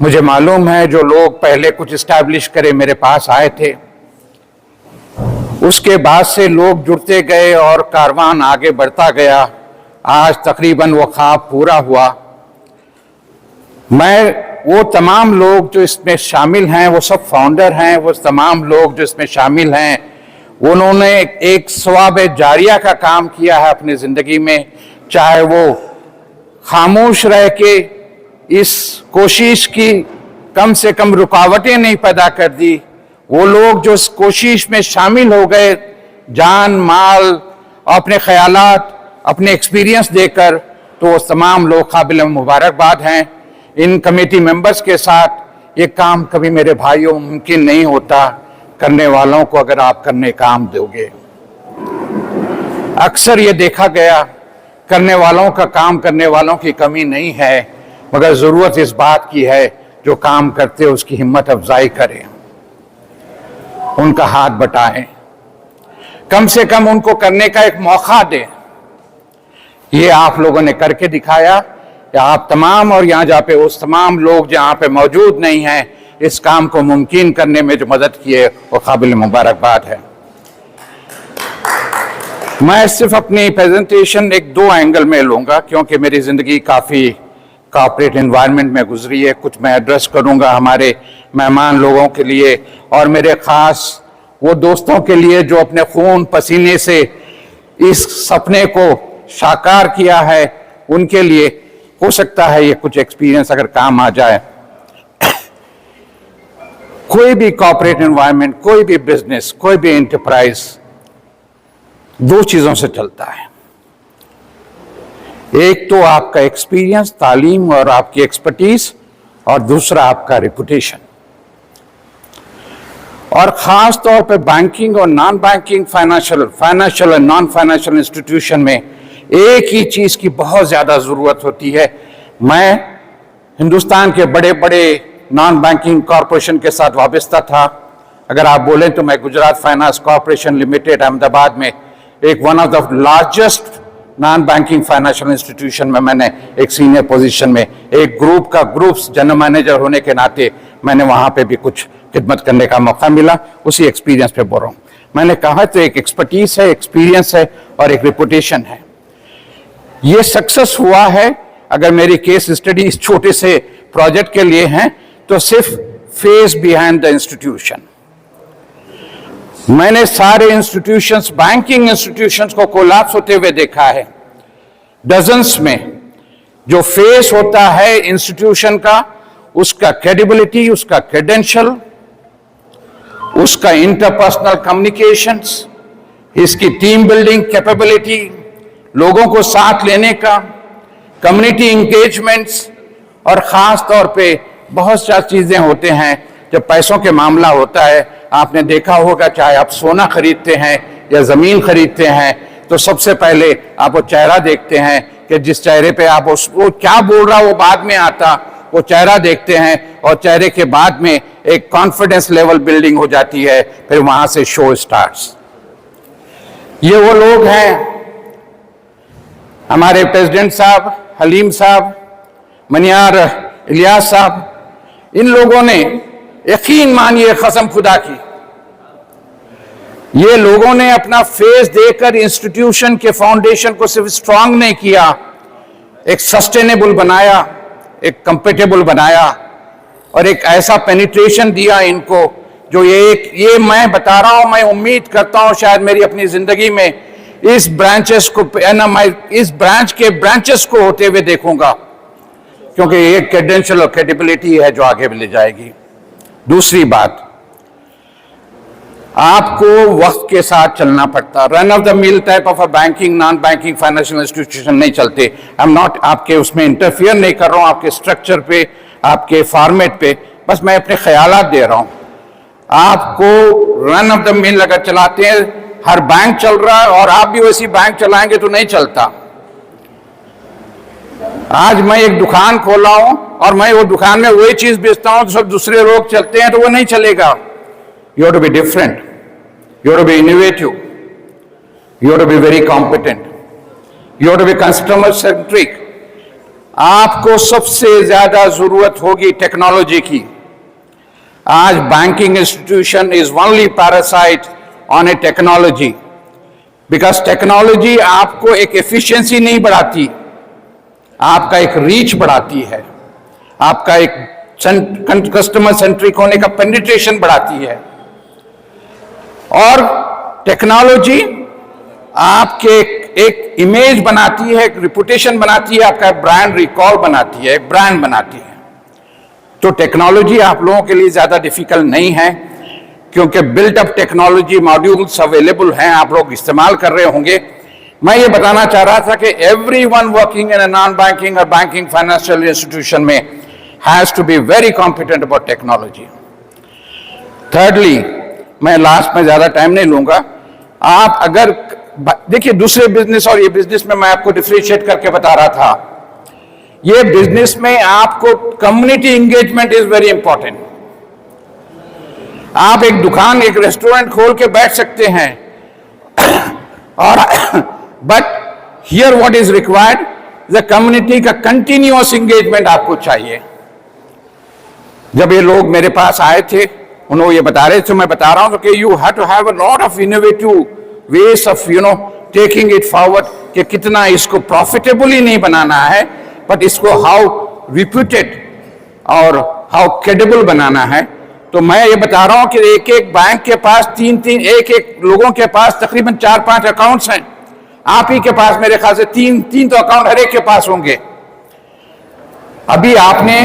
मुझे मालूम है जो लोग पहले कुछ इस्टेब्लिश करे मेरे पास आए थे, उसके बाद से लोग जुड़ते गए और कारवान आगे बढ़ता गया। आज तकरीबन वो ख्वाब पूरा हुआ। मैं वो तमाम लोग जो इसमें शामिल हैं, वो सब फाउंडर हैं, वो तमाम लोग जो इसमें शामिल हैं, उन्होंने एक सवाब जारिया का काम किया है अपनी ज़िंदगी में। चाहे वो खामोश रह के इस कोशिश की कम से कम रुकावटें नहीं पैदा कर दी, वो लोग जो इस कोशिश में शामिल हो गए जान माल अपने ख्यालात अपने एक्सपीरियंस देकर, तो वो तमाम लोग काबिल मुबारकबाद हैं। इन कमेटी मेंबर्स के साथ ये काम कभी मेरे भाइयों मुमकिन नहीं होता। करने वालों को अगर आप करने काम दोगे, अक्सर ये देखा गया करने वालों का काम करने वालों की कमी नहीं है, मगर ज़रूरत इस बात की है जो काम करते उसकी हिम्मत अफजाई करें, उनका हाथ बटाएं, कम से कम उनको करने का एक मौका दें। ये आप लोगों ने करके दिखाया कि आप तमाम और यहाँ जहाँ पे उस तमाम लोग जहाँ पे मौजूद नहीं हैं इस काम को मुमकिन करने में जो मदद किए वो काबिल मुबारकबाद है। मैं सिर्फ अपनी प्रेजेंटेशन 1-2 एंगल में लूँगा क्योंकि मेरी ज़िंदगी काफ़ी कॉर्पोरेट एनवायरनमेंट में गुजरी है। कुछ मैं एड्रेस करूँगा हमारे मेहमान लोगों के लिए और मेरे ख़ास वो दोस्तों के लिए जो अपने खून पसीने से इस सपने को साकार किया है, उनके लिए हो सकता है ये कुछ एक्सपीरियंस अगर काम आ जाए। कोई भी कॉर्पोरेट एनवायरनमेंट, कोई भी बिजनेस, कोई भी एंटरप्राइज 2 चीज़ों से चलता है। एक तो आपका एक्सपीरियंस, तालीम और आपकी एक्सपर्टीज, और दूसरा आपका रेपुटेशन। और ख़ास तौर पे बैंकिंग और नॉन बैंकिंग फाइनेंशियल और नॉन फाइनेंशियल इंस्टीट्यूशन में एक ही चीज़ की बहुत ज़्यादा ज़रूरत होती है। मैं हिंदुस्तान के बड़े बड़े नॉन बैंकिंग कॉरपोरेशन के साथ वाबस्ता था। अगर आप बोलें तो मैं Gujarat finance corporation limited Ahmedabad में एक one of the largest non banking financial institution में मैंने एक सीनियर पोजीशन में एक ग्रुप्स जनरल मैनेजर होने के नाते मैंने वहाँ पे भी कुछ खिदमत करने का मौका मिला। उसी एक्सपीरियंस पे बोल रहा हूँ। मैंने कहा तो एक एक्सपर्टीज है, एक्सपीरियंस है और एक रेपुटेशन है। ये सक्सेस हुआ है। अगर मेरी केस स्टडी इस छोटे से प्रोजेक्ट के लिए है तो सिर्फ फेस बिहाइंड द इंस्टीट्यूशन। मैंने सारे इंस्टीट्यूशंस, बैंकिंग इंस्टीट्यूशंस को कोलैप्स होते हुए देखा है, डजन्स में। जो फेस होता है इंस्टीट्यूशन का, उसका क्रेडिबिलिटी, उसका क्रेडेंशियल, उसका इंटरपर्सनल कम्युनिकेशंस, इसकी टीम बिल्डिंग कैपेबिलिटी, लोगों को साथ लेने का, कम्युनिटी इंगेजमेंट्स, और ख़ास तौर पे बहुत सारी चीज़ें होते हैं जब पैसों के मामला होता है। आपने देखा होगा चाहे आप सोना खरीदते हैं या ज़मीन खरीदते हैं तो सबसे पहले आप वो चेहरा देखते हैं कि जिस चेहरे पे आप वो क्या बोल रहा वो बाद में आता, वो चेहरा देखते हैं और चेहरे के बाद में एक कॉन्फिडेंस लेवल बिल्डिंग हो जाती है। फिर वहाँ से शो स्टार्ट्स। ये वो लोग हैं हमारे प्रेसिडेंट साहब, हलीम साहब, मनियार इलियास साहब। इन लोगों ने यकीन मानिए कसम खुदा की, ये लोगों ने अपना फेस देकर इंस्टीट्यूशन के फाउंडेशन को सिर्फ स्ट्रांग नहीं किया, एक सस्टेनेबल बनाया, एक कंपेटेबल बनाया। और एक ऐसा पेनिट्रेशन दिया इनको, जो ये मैं बता रहा हूं, मैं उम्मीद करता हूं शायद मेरी अपनी जिंदगी में इस ब्रांचेस को मैं इस ब्रांच के ब्रांचेस को होते हुए देखूंगा, क्योंकि ये क्रेडेंशियल और क्रेडिबिलिटी है जो आगे ले जाएगी। दूसरी बात, आपको वक्त के साथ चलना पड़ता। Run of the mill type of a banking non banking financial institution नहीं चलते। आई एम नॉट आपके उसमें इंटरफियर नहीं कर रहा हूं, आपके स्ट्रक्चर पे, आपके फॉर्मेट पे, बस मैं अपने ख्यालात दे रहा हूं। आपको रन ऑफ द मिल अगर चलाते हैं, हर बैंक चल रहा है और आप भी वैसी बैंक चलाएंगे तो नहीं चलता। आज मैं एक दुकान खोला हूं और मैं वो दुकान में वही चीज बेचता हूं तो सब दूसरे लोग चलते हैं, तो वो नहीं चलेगा। You have to be different, you have to be innovative, you have to be very competent, you have to be customer centric. आपको सबसे ज्यादा जरूरत होगी टेक्नोलॉजी की। आज banking institution is only parasite on A technology, because technology आपको एक एफिशिएंसी नहीं बढ़ाती, आपका एक रीच बढ़ाती है, आपका एक कस्टमर सेंट्रिक होने का पेनिट्रेशन बढ़ाती है। और टेक्नोलॉजी आपके एक इमेज बनाती है, एक रिपुटेशन बनाती है, आपका ब्रांड रिकॉल बनाती है, एक ब्रांड बनाती है। तो टेक्नोलॉजी आप लोगों के लिए ज्यादा डिफिकल्ट नहीं है, क्योंकि built up technology modules available हैं, आप लोग इस्तेमाल कर रहे होंगे। मैं ये बताना चाह रहा था कि everyone working in a non banking और बैंकिंग फाइनेंशियल इंस्टीट्यूशन में has to be very competent about technology. Thirdly, मैं लास्ट में ज्यादा टाइम नहीं लूंगा। आप अगर देखिए दूसरे बिजनेस और ये बिजनेस में मैं आपको डिफरेंशिएट करके बता रहा था, ये बिजनेस में आपको community engagement is very important. आप एक दुकान, एक रेस्टोरेंट खोल के बैठ सकते हैं और but here what is required, the community का कंटिन्यूअस एंगेजमेंट आपको चाहिए। जब ये लोग मेरे पास आए थे, उन्होंने ये बता रहे थे, मैं बता रहा हूं कि you have to have a lot of innovative ways of taking it forward, कि कितना इसको प्रॉफिटेबली नहीं बनाना है, बट इसको हाउ रिप्यूटेड और हाउ क्रेडिबल बनाना है। तो मैं ये बता रहा हूं कि एक एक बैंक के पास एक एक लोगों के पास तकरीबन 4-5 अकाउंट्स हैं। आप ही के पास मेरे ख्याल से तीन तो अकाउंट हर एक के पास होंगे। अभी आपने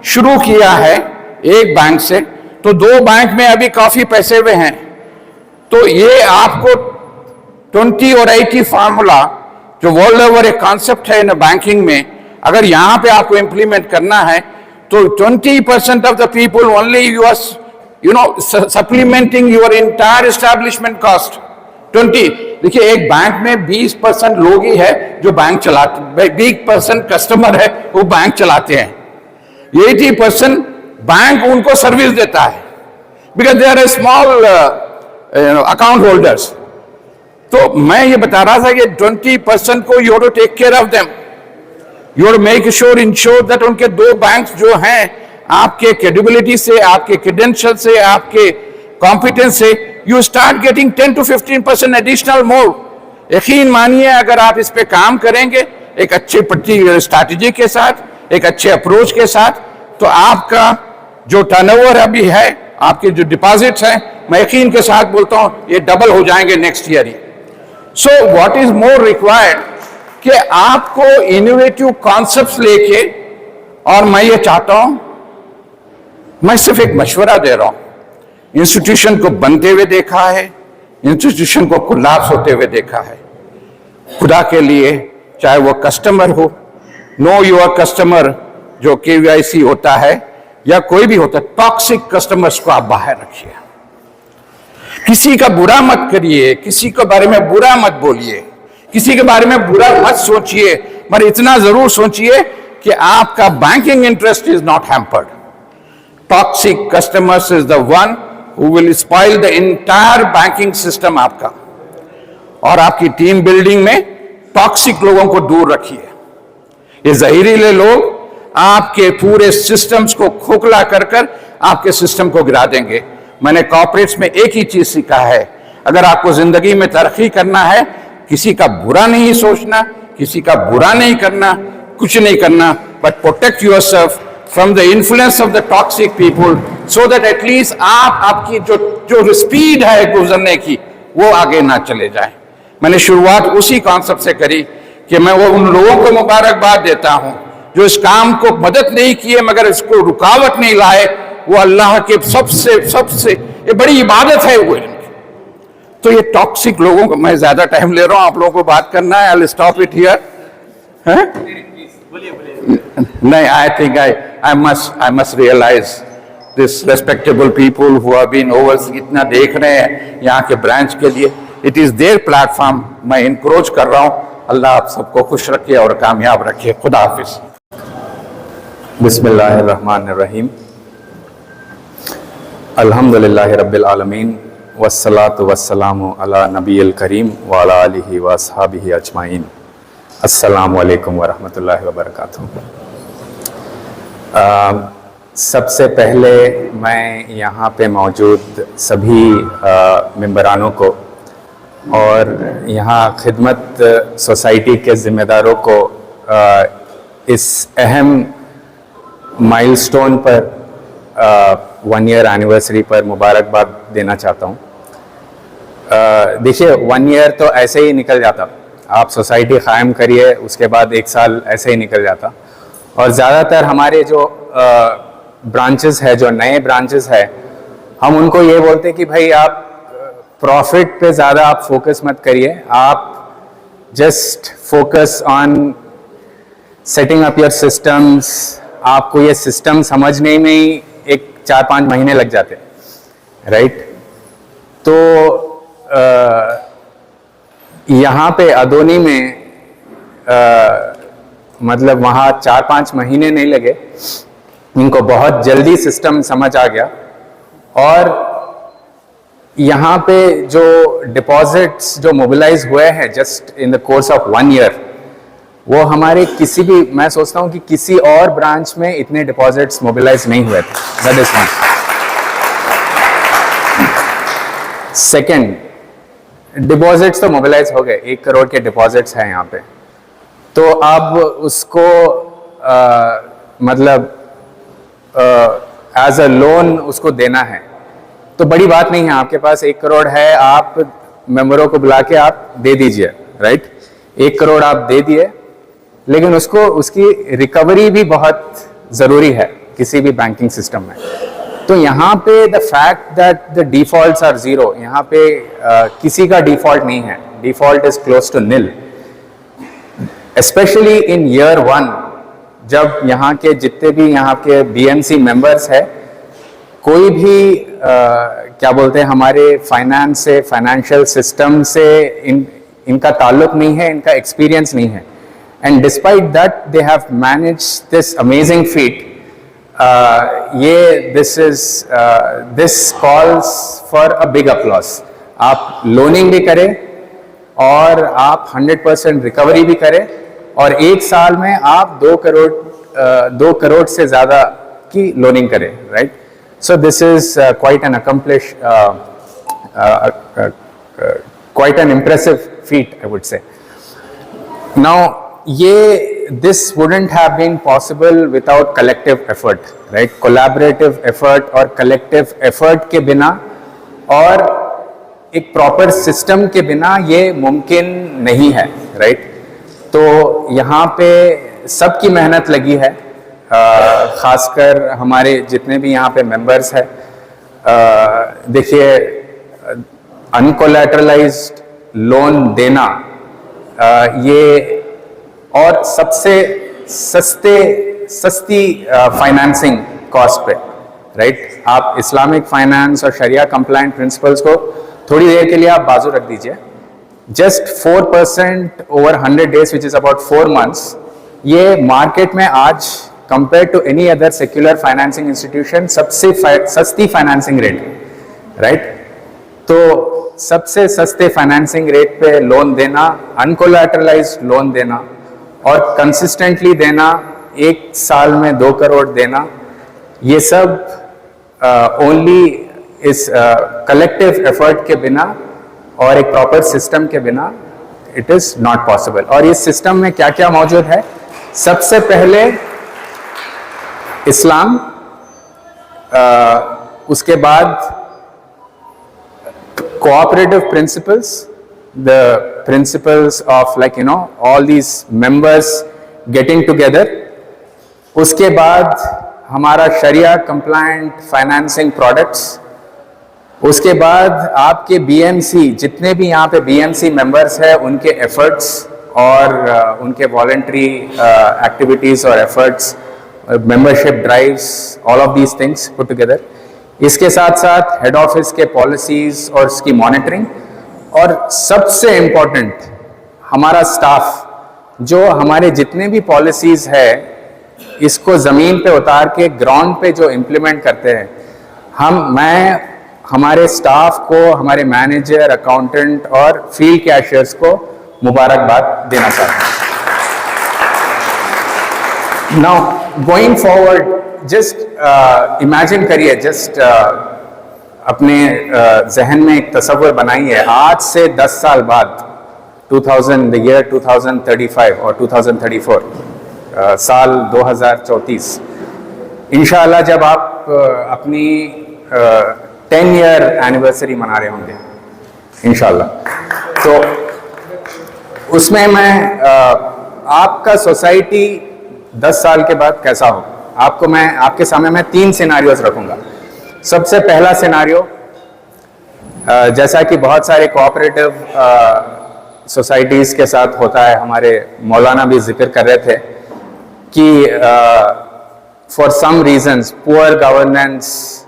शुरू किया है एक बैंक से, तो 2 बैंक में अभी काफी पैसे हुए हैं। तो ये आपको 20 और 80 फार्मूला जो वर्ल्ड ओवर एक कॉन्सेप्ट है इन बैंकिंग में, अगर यहां पे आपको इंप्लीमेंट करना है तो 20% of the people only you are supplementing your entire establishment cost 20। देखिए एक बैंक में 20% लोग ही है जो बैंक चलाते, 20% कस्टमर है वो बैंक चलाते हैं, 80% बैंक उनको सर्विस देता है, because they are a small account holders. तो मैं ये बता रहा था कि 20% को you have to take care of them, you have to make sure ensure that उनके 2 बैंक जो हैं आपके क्रेडिबिलिटी से, आपके क्रेडेंशियल से, आपके कॉम्पिटेंस से, you start getting 10 to 15% additional more. यकीन मानिए अगर आप इस पे काम करेंगे एक अच्छे स्ट्रैटेजी के साथ, एक अच्छे अप्रोच के साथ, तो आपका जो टर्नओवर अभी है, आपके जो डिपॉजिट्स हैं, मैं यकीन के साथ बोलता हूं ये डबल हो जाएंगे next year he. So what is more required कि आपको इनोवेटिव कॉन्सेप्ट्स लेके, और मैं ये चाहता हूं, मैं सिर्फ एक मशवरा दे रहा हूं, इंस्टीट्यूशन को बनते हुए देखा है, इंस्टीट्यूशन को कोलैप्स होते हुए देखा है। खुदा के लिए, चाहे वो कस्टमर हो, नो योर कस्टमर जो KYC होता है या कोई भी होता है, टॉक्सिक कस्टमर्स को आप बाहर रखिए। किसी का बुरा मत करिए, किसी के बारे में बुरा मत बोलिए, किसी के बारे में बुरा मत सोचिए, मगर इतना जरूर सोचिए कि आपका banking interest is not hampered. Toxic customers is the one who will spoil the entire banking system आपका। और आपकी टीम बिल्डिंग में टॉक्सिक लोगों को दूर रखिए। ये जहरीले लोग आपके पूरे सिस्टम्स को खोखला कर कर आपके सिस्टम को गिरा देंगे। मैंने कॉर्पोरेट्स में एक ही चीज सीखा है, अगर आपको जिंदगी में तरक्की करना है, किसी का बुरा नहीं सोचना, किसी का बुरा नहीं करना, कुछ नहीं करना, but protect yourself from the influence of the toxic people, so that at least आपकी जो स्पीड है गुजरने की वो आगे ना चले जाए। मैंने शुरुआत उसी कॉन्सेप्ट से करी कि मैं वो उन लोगों को मुबारकबाद देता हूं जो इस काम को मदद नहीं किए मगर इसको रुकावट नहीं लाए। वो अल्लाह के सबसे ये बड़ी इबादत है वो इनकी। तो ये टॉक्सिक लोगों को, मैं ज्यादा टाइम ले रहा हूं, आप लोगों को बात करना है, I'll stop it here। नहीं, I think I must realize this respectable people who have been over इतना देख रहे हैं यहाँ के ब्रांच के लिए, it is their platform, मैं encourage कर रहा हूँ। अल्लाह आप सबको खुश रखे और कामयाब रखे। खुदा हाफिज। बिस्मिल्लाहिर्रहमानिर्रहीम। अल्हम्दुलिल्लाहि रब्बिल आलमीन वस्सलातु वस्सलामु अला नबिय्यिल करीम व अला आलिहि व अस्हाबिहि अजमाइन। अस्सलामु अलैकुम व रहमतुल्लाहि व बरकातुहू। सबसे पहले मैं यहाँ पे मौजूद सभी मेंबरानों को और यहाँ खिदमत सोसाइटी के ज़िम्मेदारों को इस अहम माइलस्टोन पर 1 ईयर एनिवर्सरी पर मुबारकबाद देना चाहता हूँ। देखिए 1 ईयर तो ऐसे ही निकल जाता, आप सोसाइटी क़ायम करिए उसके बाद 1 साल ऐसे ही निकल जाता। और ज़्यादातर हमारे जो ब्रांचेस है, जो नए ब्रांचेस है, हम उनको ये बोलते हैं कि भाई आप प्रॉफिट पे ज़्यादा आप फोकस मत करिए, आप just focus on setting up your systems. आपको ये सिस्टम समझने में ही 4-5 महीने लग जाते हैं, राइट। तो यहाँ पे अदोनी में मतलब वहाँ 4-5 महीने नहीं लगे, इनको बहुत जल्दी सिस्टम समझ आ गया। और यहाँ पे जो डिपॉजिट्स जो मोबिलाइज हुए हैं just in the course of 1 year, वो हमारे किसी भी, मैं सोचता हूँ कि किसी और ब्रांच में इतने डिपॉजिट्स मोबिलाइज नहीं हुए थे। That is one. Second, deposits तो मोबिलाइज हो गए, 1 करोड़ के डिपॉजिट्स हैं यहाँ पे। तो अब उसको मतलब एज अ लोन उसको देना है तो बड़ी बात नहीं है। आपके पास 1 करोड़ है, आप मेंबरों को बुला के आप दे दीजिए, राइट। 1 करोड़ आप दे दिए, लेकिन उसको उसकी रिकवरी भी बहुत ज़रूरी है किसी भी बैंकिंग सिस्टम में। तो यहाँ पे the fact that the defaults are 0, यहाँ पे किसी का डिफॉल्ट नहीं है, default is close to nil. Specially in year 1 जब यहाँ के जितने भी यहाँ के BMC मेंबर्स है, कोई भी क्या बोलते हैं हमारे फाइनेंस से, फाइनेंशियल सिस्टम से इनका ताल्लुक नहीं है, इनका एक्सपीरियंस नहीं है। And despite that they have managed this amazing feet. This calls for a big applause. आप लोनिंग भी करें और आप 100% रिकवरी भी करें और 1 साल में आप 2 करोड़ से ज़्यादा की लोनिंग करें, right. So this is quite an quite an impressive feat, I would say. Now, this wouldn't have been possible without collective effort, right? Collaborative effort और collective effort के बिना और एक proper system के बिना ये मुमकिन नहीं है, right? तो यहाँ पे सबकी मेहनत लगी है, खासकर हमारे जितने भी यहाँ पे मेंबर्स हैं। देखिए अनकोलैटरलाइज्ड लोन देना ये और सबसे सस्ती फाइनेंसिंग कॉस्ट पे, राइट। आप इस्लामिक फाइनेंस और शरिया कंप्लायंट प्रिंसिपल्स को थोड़ी देर के लिए आप बाजू रख दीजिए। Just 4% over 100 days which is about 4 months, ये मार्केट में आज compared to any other secular financing institution सबसे सस्ती फाइनेंसिंग रेट, राइट। तो सबसे सस्ते फाइनेंसिंग रेट पे लोन देना, अनकोलैटरलाइज्ड लोन देना और कंसिस्टेंटली देना, 1 साल में 2 करोड़ देना, ये सब ओनली इस कलेक्टिव एफर्ट के बिना और एक प्रॉपर सिस्टम के बिना इट इज नॉट पॉसिबल। और इस सिस्टम में क्या क्या मौजूद है? सबसे पहले इस्लाम, उसके बाद cooperative principles, the principles of like all these members getting together. उसके बाद हमारा शरिया कंप्लायंट फाइनेंसिंग प्रोडक्ट्स, उसके बाद आपके बीएमसी, जितने भी यहाँ पे बीएमसी मेंबर्स हैं उनके एफर्ट्स और उनके वॉलेंट्री एक्टिविटीज और efforts, membership drives, all of these things put together. इसके साथ साथ हेड ऑफिस के पॉलिसीज और उसकी मॉनिटरिंग, और सबसे इम्पोर्टेंट हमारा स्टाफ जो हमारे जितने भी पॉलिसीज है इसको ज़मीन पे उतार के ग्राउंड पे जो इम्प्लीमेंट करते हैं, मैं हमारे स्टाफ को, हमारे मैनेजर, अकाउंटेंट और फील्ड कैशियर्स को मुबारकबाद देना चाहता हूँ। Now going forward, just imagine करिए, जस्ट अपने जहन में एक तस्वीर बनाइए, आज से 10 साल बाद 2035 और 2034, साल 2034, इंशाअल्लाह जब आप अपनी 10 ईयर एनिवर्सरी मना रहे होंगे इंशाअल्लाह, तो उसमें मैं आपका सोसाइटी 10 साल के बाद कैसा हो, आपके सामने मैं 3 सिनारियोज रखूंगा। सबसे पहला सिनारियो, जैसा कि बहुत सारे कोऑपरेटिव सोसाइटीज़ के साथ होता है, हमारे मौलाना भी जिक्र कर रहे थे कि for some reasons, poor governance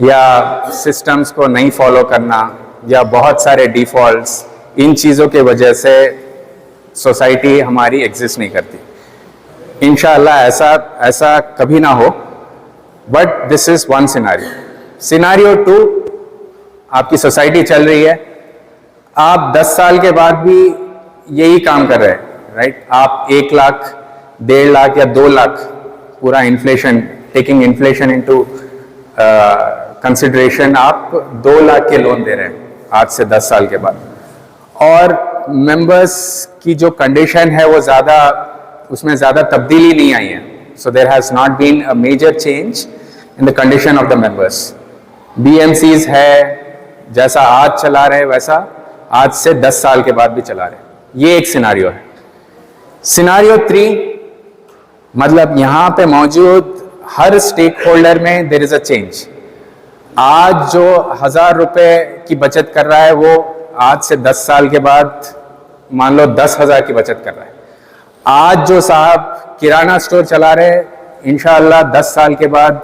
या सिस्टम्स को नहीं फॉलो करना या बहुत सारे डिफॉल्ट्स, इन चीज़ों के वजह से सोसाइटी हमारी एग्जिस्ट नहीं करती। इंशाअल्लाह ऐसा कभी ना हो, but this is one scenario. Scenario 2, आपकी सोसाइटी चल रही है, आप 10 साल के बाद भी यही काम कर रहे हैं, राइट? आप 1 लाख, 1.5 लाख या 2 लाख, पूरा inflation, taking inflation into consideration, आप 2 लाख के लोन दे रहे हैं आज से 10 साल के बाद, और मेंबर्स की जो कंडीशन है वो उसमें ज़्यादा तब्दीली नहीं आई है। So there has not been a major change in the condition of the members. BMCs है, जैसा आज चला रहे वैसा आज से 10 साल के बाद भी चला रहे। ये एक सिनारियो है। सिनारियो 3, मतलब यहाँ पे मौजूद हर स्टेक होल्डर में देयर इज अ चेंज। आज जो 1000 रुपए की बचत कर रहा है वो आज से 10 साल के बाद मान लो 10,000 की बचत कर रहा है। आज जो साहब किराना स्टोर चला रहे, इंशाअल्लाह 10 साल के बाद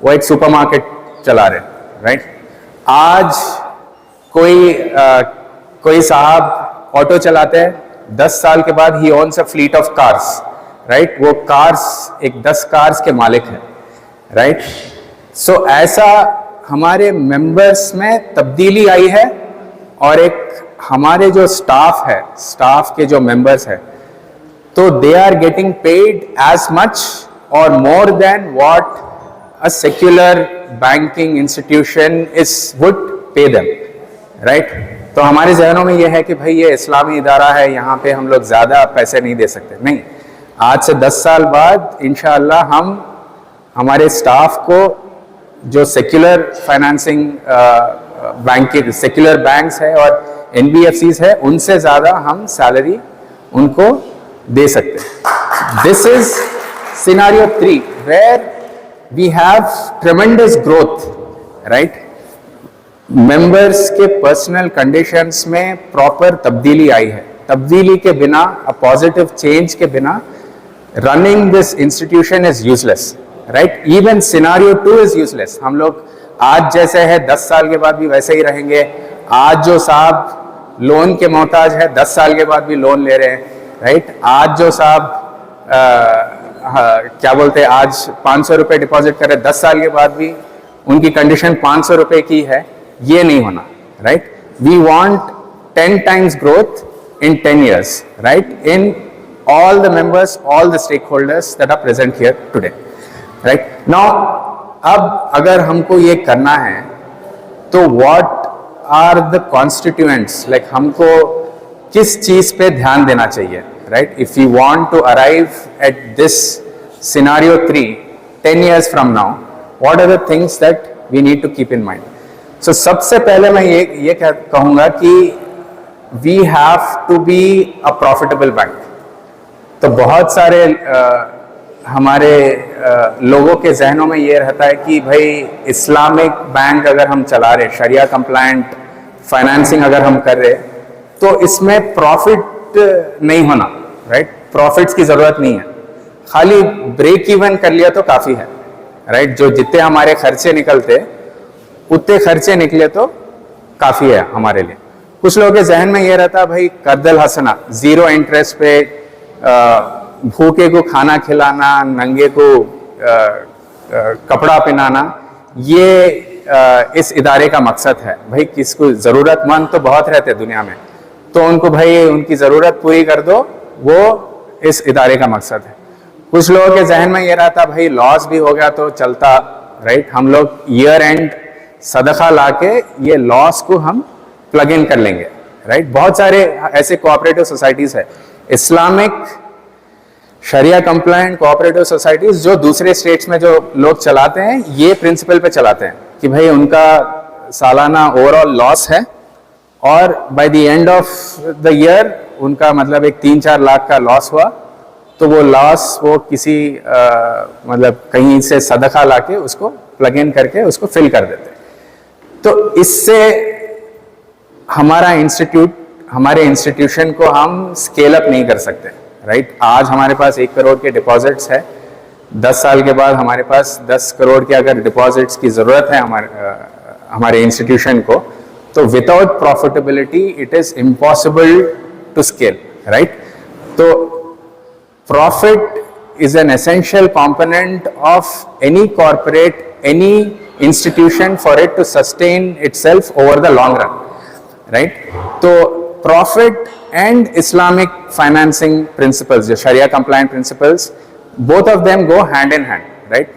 वो एक सुपरमार्केट चला रहे, राइट? आज कोई साहब ऑटो चलाते हैं, 10 साल के बाद ही owns a fleet of cars, right? वो कार्स, एक 10 कार्स के मालिक हैं, राइट? सो ऐसा हमारे मेंबर्स में तब्दीली आई है, और एक हमारे जो स्टाफ है, स्टाफ के जो मेंबर्स है, तो they are getting paid as much और more than what a secular banking institution would pay them, right? तो हमारे जहनों में यह है कि भाई ये इस्लामी इदारा है, यहाँ पे हम लोग ज़्यादा पैसे नहीं दे सकते। नहीं, आज से 10 साल बाद इंशाअल्लाह हम हमारे स्टाफ को जो secular financing banking, secular banks है और एनबीएफसीज है, उनसे ज़्यादा हम सैलरी उनको दे सकते हैं। This is scenario 3 where we have tremendous growth, right? Members के पर्सनल कंडीशंस में प्रॉपर तब्दीली आई है। तब्दीली के बिना, अ पॉजिटिव चेंज के बिना, running this institution is useless, right? Even scenario 2 is useless. हम लोग आज जैसे है 10 साल के बाद भी वैसे ही रहेंगे। आज जो साहब लोन के मोहताज है 10 साल के बाद भी लोन ले रहे हैं, राइट? आज जो साहब क्या बोलते हैं, आज 500 रुपये डिपॉजिट कर रहे 10 साल के बाद भी उनकी कंडीशन 500 रुपये की है, ये नहीं होना, right? We want 10 times growth in 10 years, right? In all the members, all the stakeholders that are present here today, right? Now, अब अगर हमको ये करना है तो what are the constituents, like हमको किस चीज पे ध्यान देना चाहिए, right? If we want to arrive at this scenario 3, 10 years from now, what are the things that we need to keep in mind? So सबसे पहले मैं ये कहूँगा कि we have to be a profitable bank. तो बहुत सारे हमारे लोगों के जहनों में ये रहता है कि भाई इस्लामिक बैंक अगर हम चला रहे, शरिया कंप्लायंट फाइनेंसिंग अगर हम कर रहे, तो इसमें प्रॉफिट नहीं होना, राइट? प्रॉफिट्स की ज़रूरत नहीं है, खाली ब्रेक इवन कर लिया तो काफ़ी है, राइट? जो जितने हमारे खर्चे निकलते उतने खर्चे निकले तो काफ़ी है हमारे लिए। कुछ लोगों के जहन में ये रहता भाई कर्दल हसना, ज़ीरो इंटरेस्ट पे भूखे को खाना खिलाना, नंगे को कपड़ा पहनाना, ये इस इदारे का मकसद है। भाई किसको ज़रूरतमंद तो बहुत रहते हैं दुनिया में, तो उनको भाई उनकी ज़रूरत पूरी कर दो, वो इस इदारे का मकसद है। कुछ लोगों के जहन में ये रहता भाई लॉस भी हो गया तो चलता, राइट? हम लोग ईयर एंड सदका लाके ये लॉस को हम प्लग इन कर लेंगे, राइट? बहुत सारे ऐसे कोऑपरेटिव सोसाइटीज़ है, इस्लामिक शरिया कंप्लायंट कोऑपरेटिव सोसाइटीज जो दूसरे स्टेट्स में जो लोग चलाते हैं, ये प्रिंसिपल पे चलाते हैं कि भाई उनका सालाना ओवरऑल लॉस है और by the end of the year उनका मतलब एक 3-4 लाख का लॉस हुआ, तो वो लॉस वो किसी मतलब कहीं से सदका लाके उसको प्लग इन करके उसको फिल कर देते हैं। तो इससे हमारा हमारे इंस्टीट्यूशन को हम स्केल अप नहीं कर सकते, राइट? आज हमारे पास 1 करोड़ के डिपॉजिट्स है, 10 साल के बाद हमारे पास 10 करोड़ के अगर डिपॉजिट्स की ज़रूरत है हमारे इंस्टीट्यूशन को, तो without profitability it is impossible to scale, right? तो profit is an essential component of any corporate, any institution for it to sustain itself over the long run, right? So profit and Islamic financing principles, the Sharia compliant principles, both of them go hand in hand, right?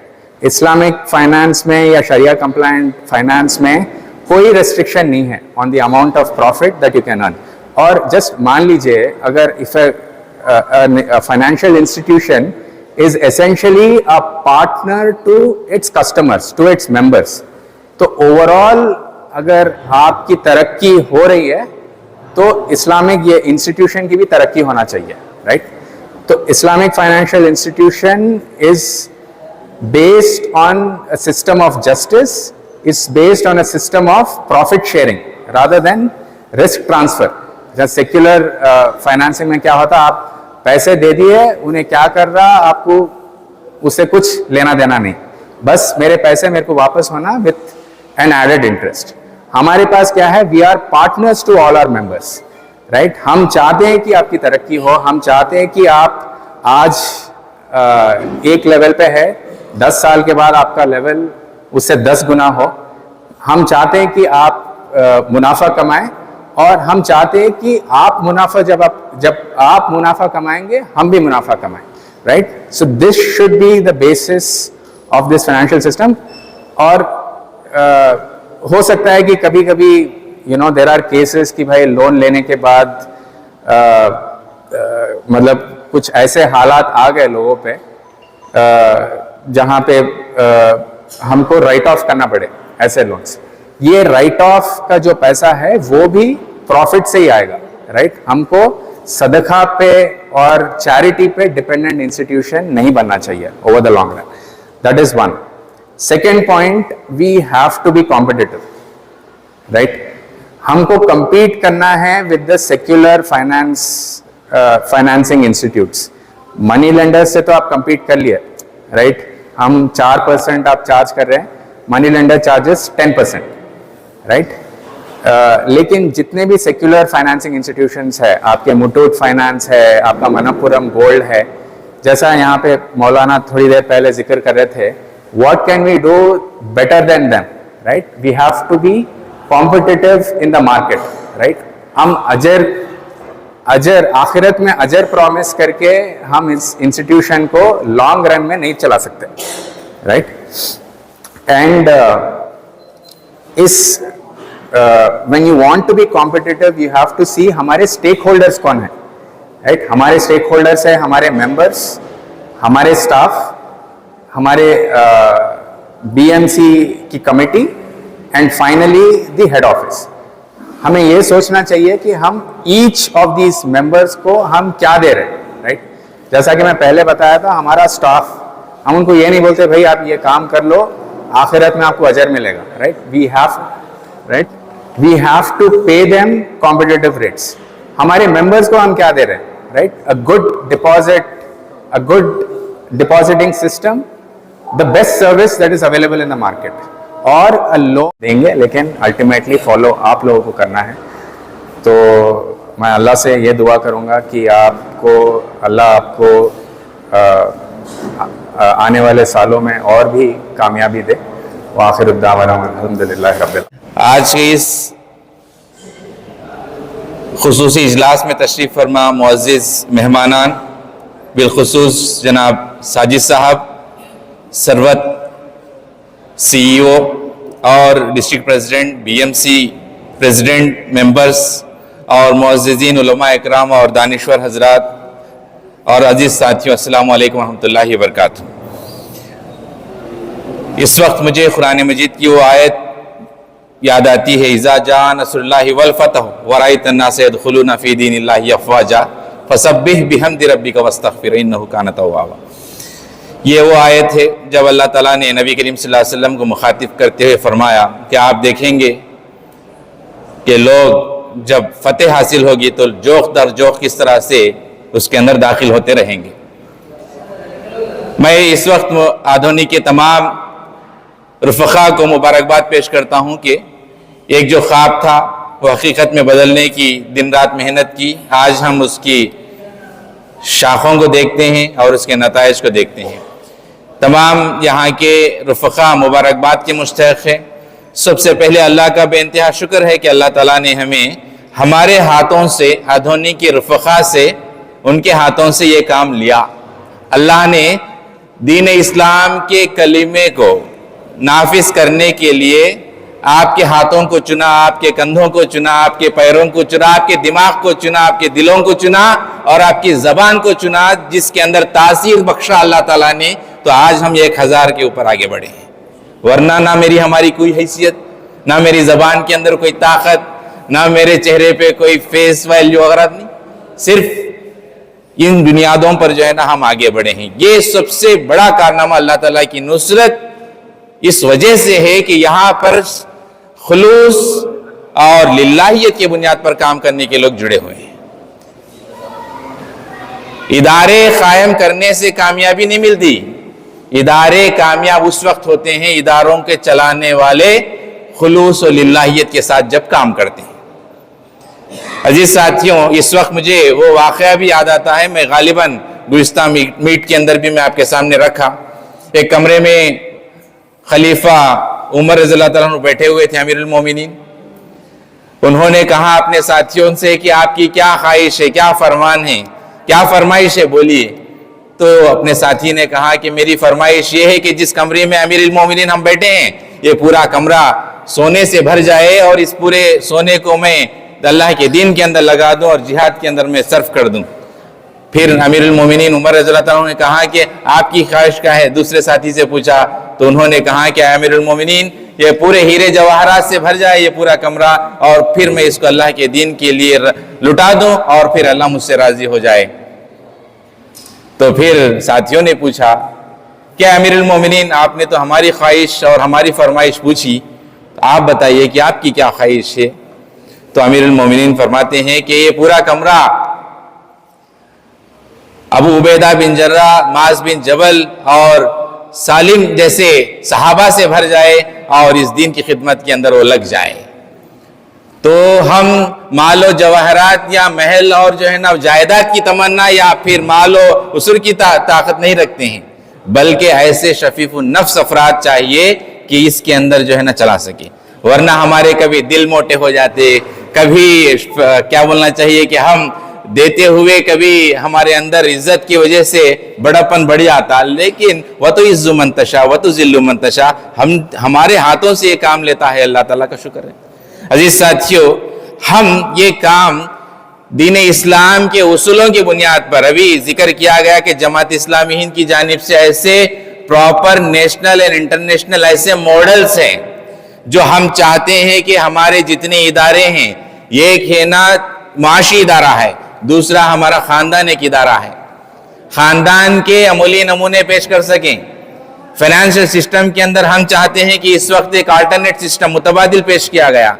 Islamic finance में या Sharia compliant finance में कोई restriction नहीं है on the amount of profit that you can earn. और just मान लीजिए अगर if a financial institution is essentially a partner to its customers, to its members, तो overall अगर आपकी तरक्की हो रही है तो इस्लामिक ये इंस्टीट्यूशन की भी तरक्की होना चाहिए, राइट? तो Islamic financial institution is based on a system of justice, is based on a system of profit sharing rather than risk transfer. जैसे सेक्युलर फाइनेंसिंग में क्या होता, आप पैसे दे दिए, उन्हें क्या कर रहा, आपको उससे कुछ लेना देना नहीं, बस मेरे पैसे मेरे को वापस होना विथ एन एडेड इंटरेस्ट। हमारे पास क्या है, we are partners to all our members, right? हम चाहते हैं कि आपकी तरक्की हो, हम चाहते हैं कि आप आज एक लेवल पे है, 10 साल के बाद आपका लेवल उससे 10 गुना हो। हम चाहते हैं कि आप मुनाफा कमाएं और हम चाहते हैं कि आप मुनाफा जब आप मुनाफा कमाएंगे हम भी मुनाफा कमाएं, right? So this should be the basis of this financial system. और हो सकता है कि कभी कभी देर आर केसेस कि भाई लोन लेने के बाद मतलब कुछ ऐसे हालात आ गए लोगों पे जहाँ पे हमको राइट ऑफ करना पड़े ऐसे लोन्स। ये राइट ऑफ का जो पैसा है वो भी प्रॉफिट से ही आएगा, राइट? हमको सदका पे और चैरिटी पे डिपेंडेंट इंस्टीट्यूशन नहीं बनना चाहिए over the long run. That is one. Second point, we have to be competitive, right? हमको compete करना है with the secular financing institutes. Money lender से तो आप compete कर लिए, राइट? हम 4% आप चार्ज कर रहे हैं, मनी लेंडर चार्जेस 10%, राइट? लेकिन जितने भी सेक्युलर फाइनेंसिंग इंस्टीट्यूशंस है, आपके मुथूट फाइनेंस है, आपका मनप्पुरम गोल्ड है, जैसा यहाँ पे मौलाना थोड़ी देर पहले जिक्र कर रहे थे, what can we do better than them, right? We have to be competitive in the market, right? हम अजर आखिरत में अजर प्रॉमिस करके हम इस इंस्टीट्यूशन को लॉन्ग रन में नहीं चला सकते, right? And when you want to be competitive, you have to see हमारे स्टेक होल्डर्स कौन है, राइट? हमारे स्टेक होल्डर्स है हमारे मेंबर्स, हमारे स्टाफ, हमारे BMC की committee and finally the head office. हमें ये सोचना चाहिए कि हम ईच ऑफ दीज मेंबर्स को हम क्या दे रहे हैं, राइट। जैसा कि मैं पहले बताया था, हमारा स्टाफ, हम उनको ये नहीं बोलते भाई आप ये काम कर लो आखिरत में आपको अजर मिलेगा, right. We have to pay them competitive rates. हमारे मेंबर्स को हम क्या दे रहे हैं, right. A good depositing system, the best service that is available in the market, और लोन देंगे, लेकिन अल्टीमेटली फॉलो आप लोगों को करना है। तो मैं अल्लाह से ये दुआ करूंगा कि अल्लाह आपको आने वाले सालों में और भी कामयाबी दे। व आखिर दावाना अल्हम्दुलिल्लाह रब्बिल। आज के इस खुसूसी इजलास में तशरीफ़ फरमा मुअज़्ज़िज़ मेहमानान, बिलखुसूस जनाब साजिद साहब, सरवत CEO और district president, BMC president, members और मुअज़्ज़िज़ीन, उलमा इकराम और दानिश्वर हजरात और अजीज़ साथियों, अस्सलामु अलैकुम रहमतुल्लाहि व बरकातुहू। इस वक्त मुझे कुरान मजीद की वो आयत याद आती है, इज़ा जा नस्रुल्लाहि वल फतह व रअयत अन्नास यदखुलूना फी दीनिल्लाहि अफ़वाजा फसब्बिह बिहम्दि रब्बिका वस्तग़फिर इन्नहु कान तव्वाबा। ये वो आयत है जब अल्लाह ताला ने नबी करीम सल्लल्लाहु अलैहि वसल्लम को मुखातिब करते हुए फरमाया कि आप देखेंगे कि लोग जब फतेह हासिल होगी तो जोख दर जोख किस तरह से उसके अंदर दाखिल होते रहेंगे। मैं इस वक्त आधुनिक के तमाम रुफ़क़ा को मुबारकबाद पेश करता हूँ कि एक जो ख्वाब था वो हकीकत में बदलने की दिन रात मेहनत की, आज हम उसकी शाखों को देखते हैं और उसके नताइज को देखते हैं। तमाम यहाँ के रुफ़क़ा मुबारकबाद के मुस्तहिक़ हैं। सबसे पहले अल्लाह का बेइंतहा शुक्र है कि अल्लाह ताला ने हमें हमारे हाथों से, आधुनिक के रुफ़क़ा से, उनके हाथों से ये काम लिया। अल्लाह ने दीन इस्लाम के कलीमे को नाफिज करने के लिए आपके हाथों को चुना, आपके कंधों को चुना, आपके पैरों को चुना, आपके दिमाग को चुना, आपके दिलों को चुना और आपकी ज़बान को चुना, जिसके अंदर तासीर बख्शा अल्लाह ताला ने। तो आज हम 1000 के ऊपर आगे बढ़े हैं, वरना ना मेरी हमारी कोई हैसियत, ना मेरी ज़बान के अंदर कोई ताकत, ना मेरे चेहरे पे कोई फेस वैल्यू वगैरह नहीं, सिर्फ इन बुनियादों पर जो है ना हम आगे बढ़े हैं। ये सबसे बड़ा कारनामा अल्लाह ताला की नुसरत इस वजह से है कि यहाँ पर खुलूस और लिल्लाहियत की बुनियाद पर काम करने के लोग जुड़े हुए हैं। इदारे कायम करने से कामयाबी नहीं मिलती, इदारे कामयाब उस वक्त होते हैं इदारों के चलाने वाले खुलूस और लिल्लाहियत के साथ जब काम करते हैं। अजीज साथियों, इस वक्त मुझे वो वाक़या भी याद आता है, मैं गालिबन गुज़िश्ता मीट के अंदर भी मैं आपके सामने रखा। एक कमरे में खलीफा उमर रज़ियल्लाहु ताला अन्हु बैठे हुए थे, अमीरुल मोमिनीन। उन्होंने कहा अपने साथियों से कि आपकी क्या ख्वाहिश है, क्या फरमान है, क्या फरमाइश है, बोलिए। तो अपने साथी ने कहा कि मेरी फरमाइश ये है कि जिस कमरे में अमीरुल मोमिनीन हम बैठे हैं, ये पूरा कमरा सोने से भर जाए और इस पूरे सोने को मैं अल्लाह के दीन के अंदर लगा दूं और जिहाद के अंदर मैं सर्फ कर दूं। फिर अमीरुल मोमिनीन उमर रज़ियल्लाहु ताला ने कहा कि आपकी ख्वाहिश क्या है, दूसरे साथी से पूछा। तो उन्होंने कहा कि अमीरुल मोमिनीन, ये पूरे हीरे जवाहरात से भर जाए ये पूरा कमरा, और फिर मैं इसको अल्लाह के दीन के लिए लुटा दूं और फिर अल्लाह मुझसे राजी हो जाए। तो फिर साथियों ने पूछा कि अमीरुल मोमिनीन, आपने तो हमारी ख्वाहिश और हमारी फरमाइश पूछी, तो आप बताइए कि आपकी क्या ख्वाहिश है। तो अमीरुल मोमिनीन फरमाते हैं कि ये पूरा कमरा अबू उबैदा बिन जर्रा, माज बिन जबल और सालिम जैसे सहाबा से भर जाए और इस दीन की खिदमत के अंदर वो लग जाए। तो हम मालो जवाहरात या महल और जो है ना जायदाद की तमन्ना या फिर मालो उसर की ताकत नहीं रखते हैं, बल्कि ऐसे शफीफुन नफ्स अफराद चाहिए कि इसके अंदर जो है ना चला सके। वरना हमारे कभी दिल मोटे हो जाते, कभी क्या बोलना चाहिए कि हम देते हुए कभी हमारे अंदर इज्जत की वजह से बड़ापन बढ़ जाता, लेकिन वह तो इज्जु मंतशा वह तो जिल्लु मंतशा, हमारे हाथों से ये काम लेता है, अल्लाह ताला का शुक्र है। अजीज साथियों, हम ये काम दीन इस्लाम के उसूलों की बुनियाद पर, अभी जिक्र किया गया कि जमात इस्लामी हिंद की जानिब से ऐसे प्रॉपर नेशनल एंड इंटरनेशनल ऐसे मॉडल्स हैं जो हम चाहते हैं कि हमारे जितने इदारे हैं, एक है ना माशी इदारा है, दूसरा हमारा खानदान एक इदारा है, खानदान के अमूली नमूने पेश कर सकें। फाइनेंशियल सिस्टम के अंदर हम चाहते हैं कि इस वक्त एक अल्टरनेट सिस्टम मुतबादिल पेश किया गया,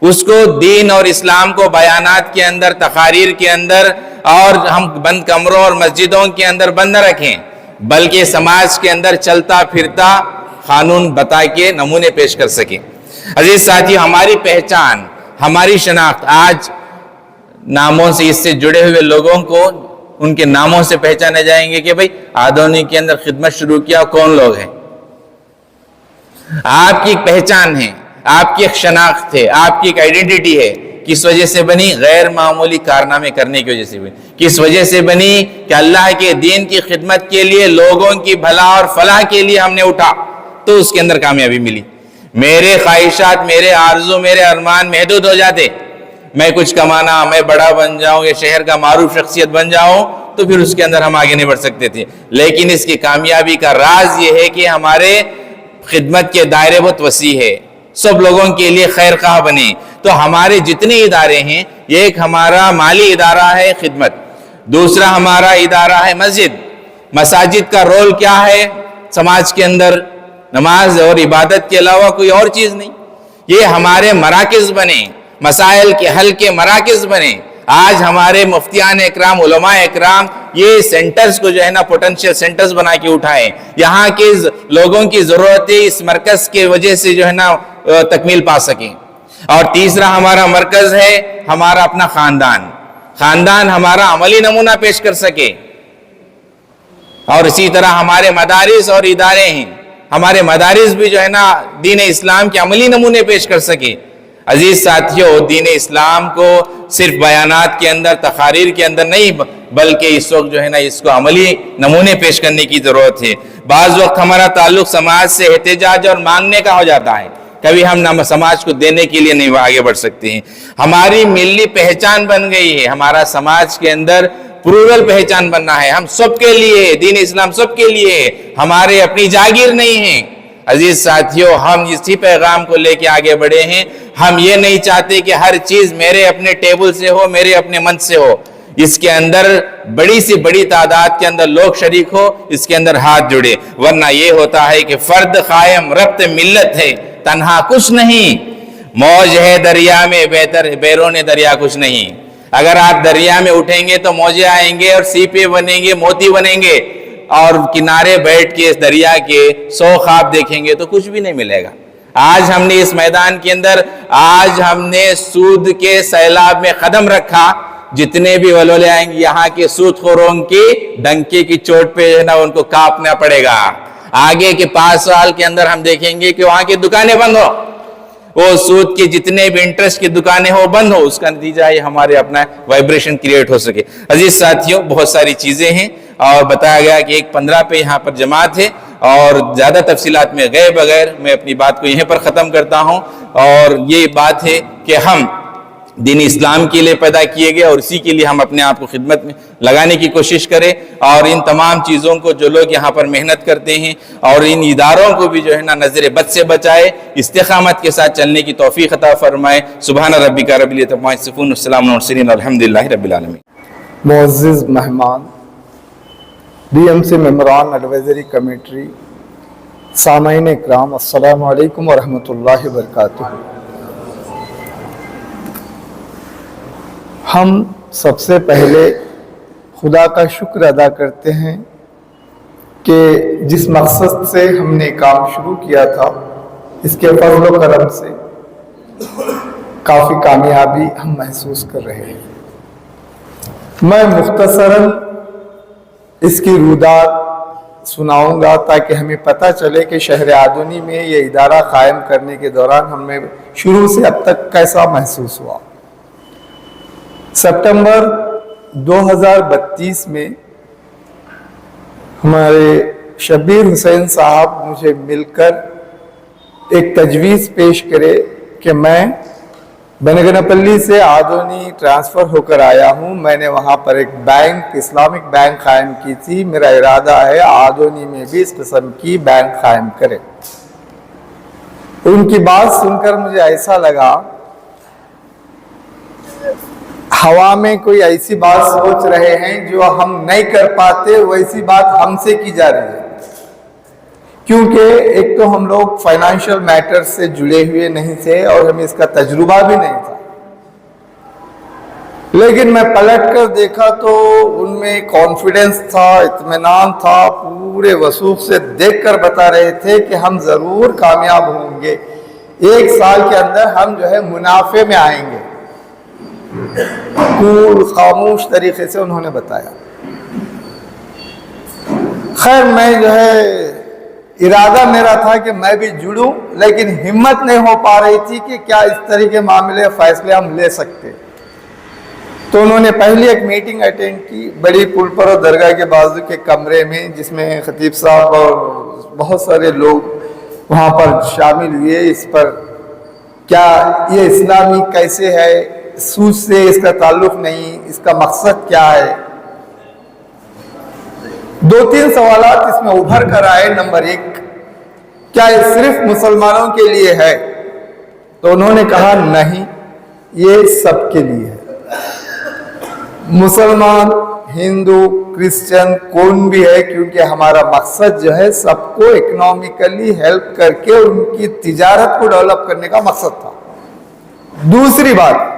उसको दीन और इस्लाम को बयानात के अंदर, तकारीर के अंदर और हम बंद कमरों और मस्जिदों के अंदर बंद न रखें, बल्कि समाज के अंदर चलता फिरता कानून बता के नमूने पेश कर सकें। अजीज साथियों, हमारी पहचान, हमारी शनाख्त आज नामों से, इससे जुड़े हुए लोगों को उनके नामों से पहचाने जाएंगे कि भाई आदोनी के अंदर खिदमत शुरू किया, कौन लोग हैं। आपकी एक पहचान है, आपकी एक शनाख्त है, आपकी एक आइडेंटिटी है। किस वजह से बनी? गैर मामूली कारनामे करने की वजह से बनी। किस वजह से बनी? कि अल्लाह के दीन की खिदमत के लिए, लोगों की भला और फलाह के लिए हमने उठा, तो उसके अंदर कामयाबी मिली। मेरे ख्वाहिशात, मेरे आरज़ू, मेरे अरमान महदूद हो जाते, मैं कुछ कमाना, मैं बड़ा बन जाऊं, या शहर का मारूफ शख्सियत बन जाऊं, तो फिर उसके अंदर हम आगे नहीं बढ़ सकते थे। लेकिन इसकी कामयाबी का राज ये है कि हमारे खिदमत के दायरे बहुत वसी है, सब लोगों के लिए खैर खाह बने। तो हमारे जितने इदारे हैं, एक हमारा माली इदारा है खिदमत, दूसरा हमारा इदारा है मस्जिद। मसाजिद का रोल क्या है समाज के अंदर? नमाज और इबादत के अलावा कोई और चीज नहीं। ये हमारे मराकिज बने, मसाइल के हल के मराकिज बने। आज हमारे मुफ्तियान इकराम, उलमा इकराम ये सेंटर्स को जो है ना पोटेंशियल सेंटर्स बना के उठाएं। यहाँ के लोगों की जरूरतें इस मरकज के वजह से जो है ना तकमील पा सकें। और तीसरा हमारा मरकज है हमारा अपना खानदान। खानदान हमारा अमली नमूना पेश कर सके। और इसी तरह हमारे मदारिस और इदारे हैं, हमारे मदारिस भी जो है ना दीन इस्लाम के अमली नमूने पेश कर सके। अजीज साथियों, दीन इस्लाम को सिर्फ बयानात के अंदर, तकारीर के अंदर नहीं, बल्कि इस वक्त जो है ना इसको अमली नमूने पेश करने की जरूरत है। बाज़ वक्त हमारा ताल्लुक समाज से एहतिजाज और मांगने का हो जाता है, कभी हम समाज को देने के लिए नहीं आगे बढ़ सकते हैं। हमारी मिली पहचान बन गई है, हमारा समाज के अंदर प्लूरल पहचान बनना है। हम सबके लिए, दीन इस्लाम सबके लिए, हमारे अपनी जागीर नहीं है। अजीज साथियों, हम इसी पैगाम को लेके आगे बढ़े हैं। हम ये नहीं चाहते कि हर चीज मेरे अपने टेबल से हो, मेरे अपने मन से हो। इसके अंदर बड़ी सी बड़ी तादाद के अंदर लोग शरीक हो, इसके अंदर हाथ जुड़े, वरना ये होता है कि फर्द कायम रब्त मिल्लत है, तन्हा कुछ नहीं। मौज है दरिया में, बेहतर बैरोने दरिया कुछ नहीं। अगर आप दरिया में उठेंगे तो मौजे आएंगे और सीपे बनेंगे, मोती बनेंगे, और किनारे बैठ के इस दरिया के 100 ख्वाब देखेंगे तो कुछ भी नहीं मिलेगा। आज हमने इस मैदान के अंदर, आज हमने सूद के सैलाब में कदम रखा। जितने भी वलोले आएंगे यहाँ के सूदखोरों की डंके की चोट पे है ना उनको कांपना पड़ेगा। आगे के 5 साल के अंदर हम देखेंगे कि वहां की दुकानें बंद हो, वो सूद के जितने भी इंटरेस्ट की दुकानें हो बंद हो। उसका नतीजा ये हमारे अपना वाइब्रेशन क्रिएट हो सके। अजीज साथियों, बहुत सारी चीजें हैं और बताया गया कि 1:15 पे यहाँ पर जमात है, और ज्यादा तफसीलात में गए बगैर मैं अपनी बात को यहीं पर खत्म करता हूँ। और ये बात है कि हम दीन इस्लाम के लिए पैदा किए गए और इसी के लिए हम अपने आप को खिदमत में लगाने की कोशिश करें। और इन तमाम चीज़ों को जो लोग यहाँ पर मेहनत करते हैं और इन इदारों को भी जो है ना नजर बद से बचाए, इस्तिकामत के साथ चलने की तौफीक अता फरमाए। सुबहान रब्बिका रब्बिल इज्जति अम्मा यसिफून, वस्सलामुन अलल मुरसलीन, अल्हम्दुलिल्लाहि रब्बिल आलमीन। मुअज़्ज़िज़ मेहमान, DMC मेंबरान एडवाइजरी कमेटी, सामाईन इकराम, अस्सलामु अलैकुम व रहमतुल्लाहि व बरकातुहू। हम सबसे पहले खुदा का शुक्र अदा करते हैं कि जिस मकसद से हमने काम शुरू किया था, इसके फज़ल व करम से काफ़ी कामयाबी हम महसूस कर रहे हैं। मैं मुख्तसरन इसकी रुदात सुनाऊंगा ताकि हमें पता चले कि शहर आदुनी में ये इदारा कायम करने के दौरान हमें शुरू से अब तक कैसा महसूस हुआ। सितंबर 2032 में हमारे शब्बीर हुसैन साहब मुझे मिलकर एक तजवीज़ पेश करे कि मैं बनगनपल्ली से आदोनी ट्रांसफ़र होकर आया हूं। मैंने वहां पर एक बैंक, इस्लामिक बैंक कायम की थी। मेरा इरादा है आदोनी में भी इस किस्म की बैंक कायम करें। उनकी बात सुनकर मुझे ऐसा लगा हवा में कोई ऐसी बात सोच रहे हैं जो हम नहीं कर पाते, वैसी बात हमसे की जा रही है। क्योंकि एक तो हम लोग फाइनेंशियल मैटर्स से जुड़े हुए नहीं थे और हमें इसका तजुर्बा भी नहीं था, लेकिन मैं पलट कर देखा तो उनमें कॉन्फिडेंस था, इत्मीनान था, पूरे वसूख से देखकर बता रहे थे कि हम जरूर कामयाब होंगे, 1 साल के अंदर हम जो है मुनाफे में आएंगे। कूल खामोश तरीके से उन्होंने बताया। खैर मैं जो है इरादा मेरा था कि मैं भी जुड़ूं, लेकिन हिम्मत नहीं हो पा रही थी कि क्या इस तरह के मामले फैसले हम ले सकते। तो उन्होंने पहली एक मीटिंग अटेंड की बड़ी पुल पर और दरगाह के बाजू के कमरे में, जिसमें खतीब साहब और बहुत सारे लोग वहाँ पर शामिल हुए। इस पर क्या ये इस्लामी कैसे है, सूद से इसका ताल्लुक नहीं, इसका मकसद क्या है। 2-3 सवालात इसमें उभर कर आए। नंबर 1, क्या ये सिर्फ मुसलमानों के लिए है? तो उन्होंने कहा नहीं, ये सबके लिए है। मुसलमान, हिंदू, क्रिश्चियन कौन भी है, क्योंकि हमारा मकसद जो है सबको इकोनॉमिकली हेल्प करके उनकी तिजारत को डेवलप करने का मकसद था। दूसरी बात,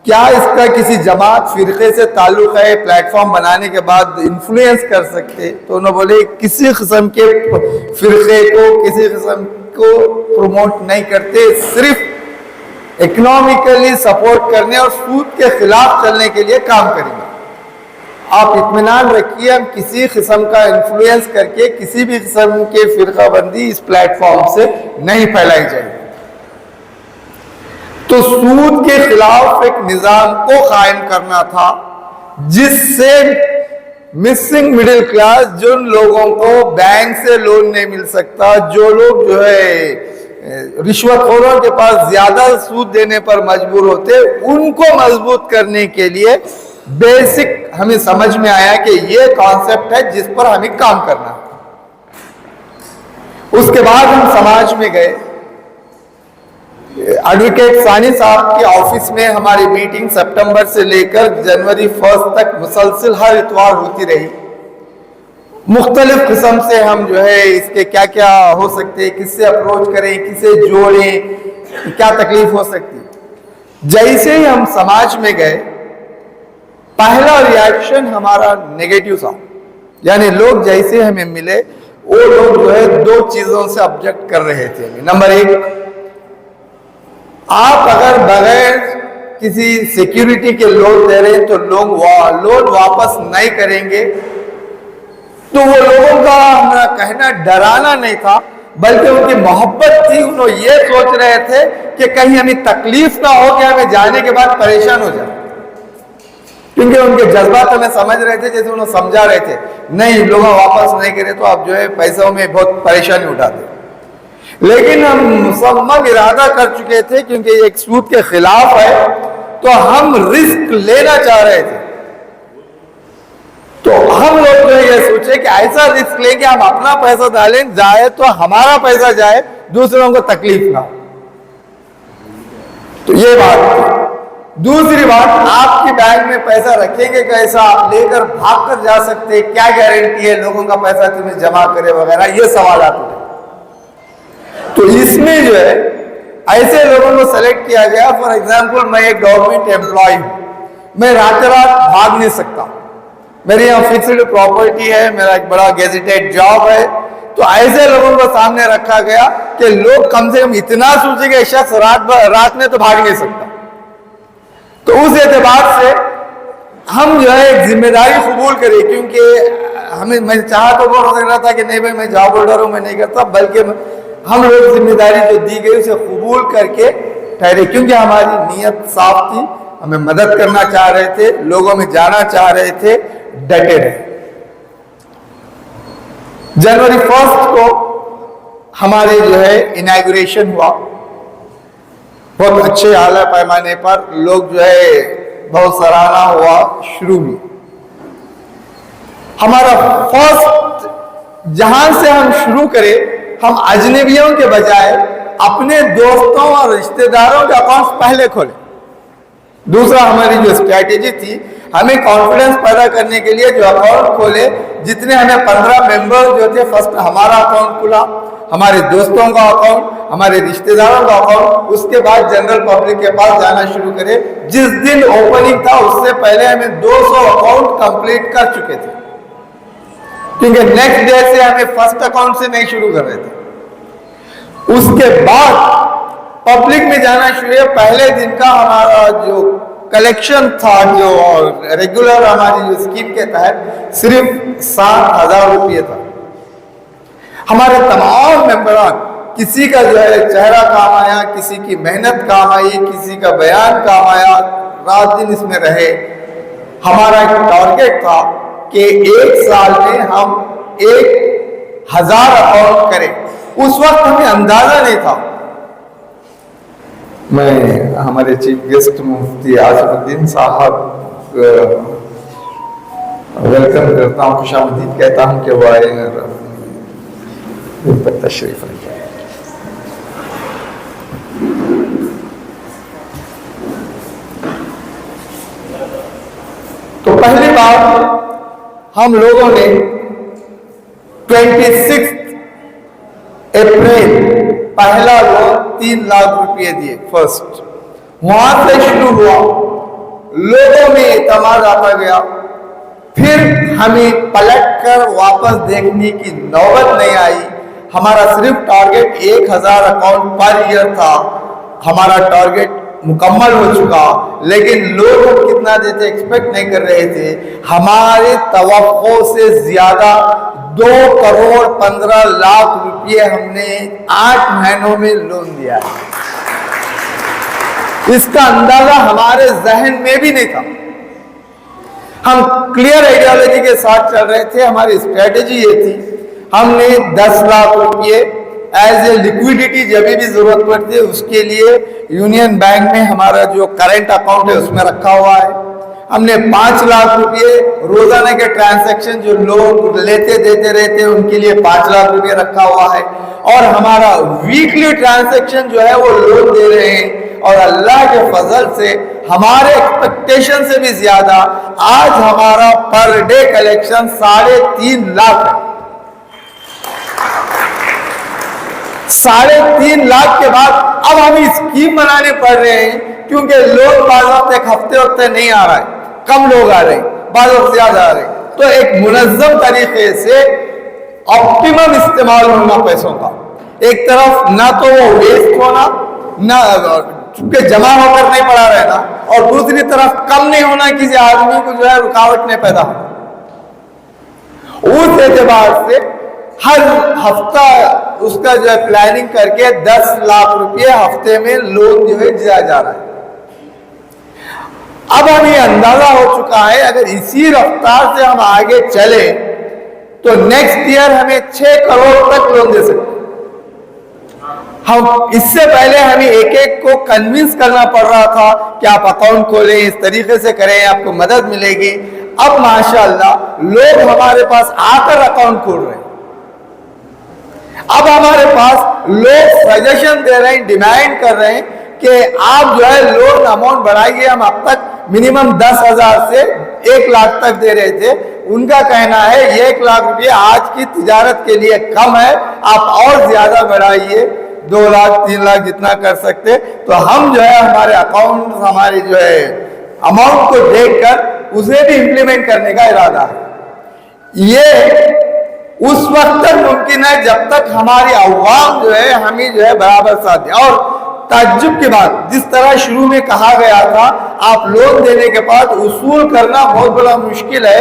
क्या इसका किसी जमात फिरके से ताल्लुक है, प्लेटफॉर्म बनाने के बाद इन्फ्लुएंस कर सकते? तो उन्होंने बोले किसी किस्म के फिरके को, किसी किस्म को प्रमोट नहीं करते, सिर्फ इकोनॉमिकली सपोर्ट करने और सूद के खिलाफ चलने के लिए काम करेंगे। आप इत्मीनान रखिए, हम किसी किस्म का इन्फ्लुएंस करके किसी भी किस्म के फिरकाबंदी इस प्लेटफॉर्म से नहीं फैलाई जाएगी। तो सूद के खिलाफ एक निजाम को कायम करना था जिससे मिसिंग मिडिल क्लास, जिन लोगों को बैंक से लोन नहीं मिल सकता, जो लोग जो है रिश्वतखोरों के पास ज्यादा सूद देने पर मजबूर होते, उनको मजबूत करने के लिए बेसिक हमें समझ में आया कि ये कॉन्सेप्ट है जिस पर हमें काम करना है। उसके बाद हम समाज में गए। एडवोकेट सानी साहब के ऑफिस में हमारी मीटिंग सितंबर से लेकर जनवरी 1 तक मुसलसिल हर इतवार होती रही। मुख्तलिफ किस्म से हम जो है इसके क्या क्या हो सकते, किससे अप्रोच करें, किसे जोड़ें, क्या तकलीफ हो सकती। जैसे ही हम समाज में गए, पहला रिएक्शन हमारा नेगेटिव था। यानी लोग जैसे हमें मिले, वो लोग जो है 2 चीजों से ऑब्जेक्ट कर रहे थे। नंबर 1, आप अगर बगैर किसी सिक्योरिटी के लोन दे रहे हैं तो लोग लोन वापस नहीं करेंगे। तो वो लोगों का हमारा कहना डराना नहीं था, बल्कि उनकी मोहब्बत थी। उन्होंने ये सोच रहे थे कि कहीं हमें तकलीफ ना हो कि हमें जाने के बाद परेशान हो जाए, क्योंकि उनके जज्बात हमें समझ रहे थे। जैसे उन्होंने समझा रहे थे, नहीं लोग वापस नहीं करे तो आप जो है पैसों में बहुत परेशानी उठाते। लेकिन हम मुसम्मम इरादा कर चुके थे, क्योंकि एक सूद के खिलाफ है, तो हम रिस्क लेना चाह रहे थे। तो हम लोग जो ये सोचे कि ऐसा रिस्क लें कि हम अपना पैसा डालें, जाए तो हमारा पैसा जाए, दूसरों को तकलीफ ना। तो ये बात। दूसरी बात, आपके बैंक में पैसा रखेंगे कैसा, आप लेकर भाग कर जा सकते, क्या गारंटी है लोगों का पैसा तुम्हें जमा करे वगैरह, ये सवाल आते थे। तो इसमें जो है ऐसे लोगों को सेलेक्ट किया गया। फॉर एग्जाम्पल, मैं एक गवर्नमेंट एम्प्लॉय हूं, मैं रात भाग नहीं सकता, मेरी यहाँ फिक्स्ड प्रॉपर्टी है, मेरा एक बड़ा गेजेटेड जॉब है। तो ऐसे लोगों को सामने रखा गया कि लोग कम से कम इतना सोचेंगे शख्स रात में तो भाग नहीं सकता। तो उस एतबार से हम जो है एक जिम्मेदारी कबूल करें, क्योंकि हमें, मैं चाहा तो वो हो रहा था कि नहीं भाई मैं जॉब होल्डर हूं, मैं नहीं करता, बल्कि हम लोग जिम्मेदारी जो दी गई उसे कबूल करके ठहरे, क्योंकि हमारी नीयत साफ थी, हमें मदद करना चाह रहे थे, लोगों में जाना चाह रहे थे, डटे रहे। जनवरी 1 को हमारे जो है इनॉग्रेशन हुआ। बहुत अच्छे आला पैमाने पर लोग जो है बहुत सराहना हुआ शुरू में। हमारा फर्स्ट जहां से हम शुरू करें, हम अजनबियों के बजाय अपने दोस्तों और रिश्तेदारों के अकाउंट्स पहले खोलें। दूसरा हमारी जो स्ट्रैटेजी थी, हमें कॉन्फिडेंस पैदा करने के लिए जो अकाउंट खोले, जितने हमें 15 मेंबर जो थे, फर्स्ट हमारा अकाउंट खुला, हमारे दोस्तों का अकाउंट, हमारे रिश्तेदारों का अकाउंट, उसके बाद जनरल पब्लिक के पास जाना शुरू करें। जिस दिन ओपनिंग था उससे पहले हमें 200 अकाउंट कंप्लीट कर चुके थे, क्योंकि नेक्स्ट डे से हमें फर्स्ट अकाउंट से नहीं शुरू कर रहे थे। उसके बाद पब्लिक में जाना शुरू है। पहले दिन का हमारा जो कलेक्शन था, जो रेगुलर हमारी जो स्कीम के तहत सिर्फ 7,000 रुपये था। हमारे तमाम मेंबरान, किसी का जो है चेहरा काम आया, किसी की मेहनत काम आई, किसी का बयान काम आया, रात दिन इसमें रहे। हमारा एक टारगेट था कि एक साल में हम 1,000 अकाउंट करें। उस वक्त हमें अंदाजा नहीं था। मैं हमारे चीफ गेस्ट मुफ्ती आसिफुद्दीन साहब वेलकम करता हूँ, खुशामदीद कहता हूँ कि वो आए पर तशरीफ रखिए। तो पहली बार हम लोगों ने 26 अप्रैल पहला लोन 3 लाख रुपए दिए फर्स्ट। वहां से शुरू हुआ, लोगों में एतमाद आता गया। फिर हमें पलट कर वापस देखने की नौबत नहीं आई। हमारा सिर्फ टारगेट 1,000 अकाउंट पर ईयर था। हमारा टारगेट मुकम्मल हो चुका, लेकिन लोग हम कितना देते एक्सपेक्ट नहीं कर रहे थे। हमारे तवक्को से ज्यादा 2,15,00,000 रुपये हमने 8 महीनों में लोन दिया है। इसका अंदाजा हमारे जहन में भी नहीं था। हम क्लियर आइडियोलॉजी के साथ चल रहे थे। हमारी स्ट्रेटेजी ये थी, हमने 10 लाख रुपये एज ए लिक्विडिटी जब भी जरूरत पड़ती है उसके लिए यूनियन बैंक में हमारा जो करंट अकाउंट है उसमें रखा हुआ है। हमने 5 लाख रुपये रोजाना के ट्रांजैक्शन जो लोग लेते देते रहते हैं उनके लिए 5 लाख रुपये रखा हुआ है। और हमारा वीकली ट्रांजैक्शन जो है वो लोन दे रहे हैं। और अल्लाह के फजल से हमारे एक्सपेक्टेशन से भी ज्यादा आज हमारा पर डे कलेक्शन 3.5 लाख है। 3.5 लाख के बाद अब हम स्कीम बनाने पड़ रहे हैं, क्योंकि लोग बाज़ वक्त एक हफ्ते नहीं आ रहा है, कम लोग आ रहे हैं, बाज़ वक्त ज्यादा आ रहे हैं। तो एक मुनज़्ज़म तरीके से ऑप्टिमम इस्तेमाल होना पैसों का, एक तरफ ना तो वो वेस्ट होना, ना चूंकि जमा होकर नहीं पड़ा रहना, और दूसरी तरफ कम नहीं होना, किसी आदमी को जो है रुकावट नहीं पैदा होना। उस एतबार से हर हफ्ता उसका जो है प्लानिंग करके 10 लाख रुपये हफ्ते में लोन जो है दिया जा रहा है। अब हमें अंदाजा हो चुका है, अगर इसी रफ्तार से हम आगे चले तो नेक्स्ट ईयर हमें 6 करोड़ तक लोन दे सकते हैं। हम इससे पहले हमें एक को कन्विंस करना पड़ रहा था कि आप अकाउंट खोलें, इस तरीके से करें, आपको मदद मिलेगी। अब माशाल्लाह लोग हमारे पास आकर अकाउंट खोल रहे हैं। अब हमारे पास लोग सजेशन दे रहे हैं, डिमांड कर रहे हैं कि आप जो है लोन अमाउंट बढ़ाइए। हम अब तक मिनिमम 10,000 से 1 लाख तक दे रहे थे। उनका कहना है 1 लाख रुपये आज की तिजारत के लिए कम है, आप और ज्यादा बढ़ाइए, 2 लाख 3 लाख जितना कर सकते। तो हम जो है हमारे अकाउंट, हमारी जो है अमाउंट को देखकर उसे भी इम्प्लीमेंट करने का इरादा है। ये उस वक्त तक मुमकिन है जब तक हमारी अवाम जो है हमें जो है बराबर साथ दे। और ताज्जुब की बात, जिस तरह शुरू में कहा गया था, आप लोन देने के बाद उसूल करना बहुत बड़ा मुश्किल है,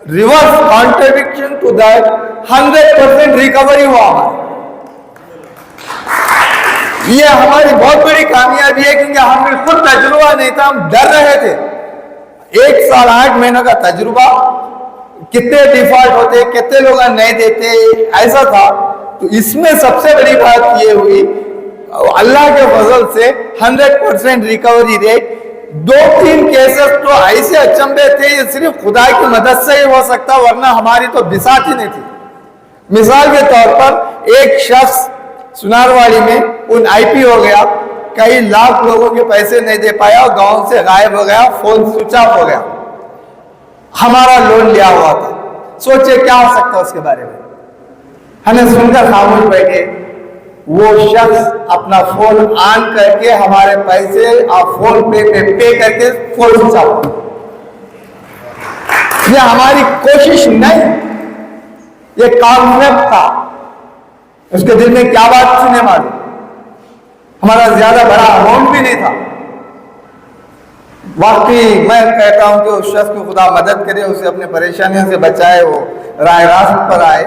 reverse contradiction to that 100% recovery हुआ हमारा। ये हमारी बहुत बड़ी कामयाबी है, क्योंकि हमें खुद तजुर्बा नहीं था, हम डर रहे थे। 1 साल 8 महीनों का तजुर्बा, कितने डिफॉल्ट होते, कितने लोग नहीं देते, ऐसा था। तो इसमें सबसे बड़ी बात ये हुई, अल्लाह के फजल से 100% रिकवरी रेट। 2-3 केसेस तो ऐसे अचंभे थे, ये सिर्फ खुदा की मदद से ही हो सकता, वरना हमारी तो बिसात ही नहीं थी। मिसाल के तौर पर एक शख्स सुनारवाड़ी में उन आईपी हो गया, कई लाख लोगों के पैसे नहीं दे पाया, गांव से गायब हो गया, फोन स्विच ऑफ हो गया, हमारा लोन लिया हुआ था। सोचिए क्या हो सकता है उसके बारे में। हमें सुनकर खामोश बैठे, वो शख्स अपना फोन ऑन करके हमारे पैसे और फोन पे करके फोन स्विच ऑफ। ये हमारी कोशिश नहीं, ये कॉन्सेप्ट था। उसके दिल में क्या बात थी नहीं मालूम, हमारा ज्यादा बड़ा अमाउंट भी नहीं था। वाकई मैं कहता हूं कि उस शख्स को खुदा मदद करे, उसे अपने परेशानियों से बचाए, वो राह रास्त पर आए।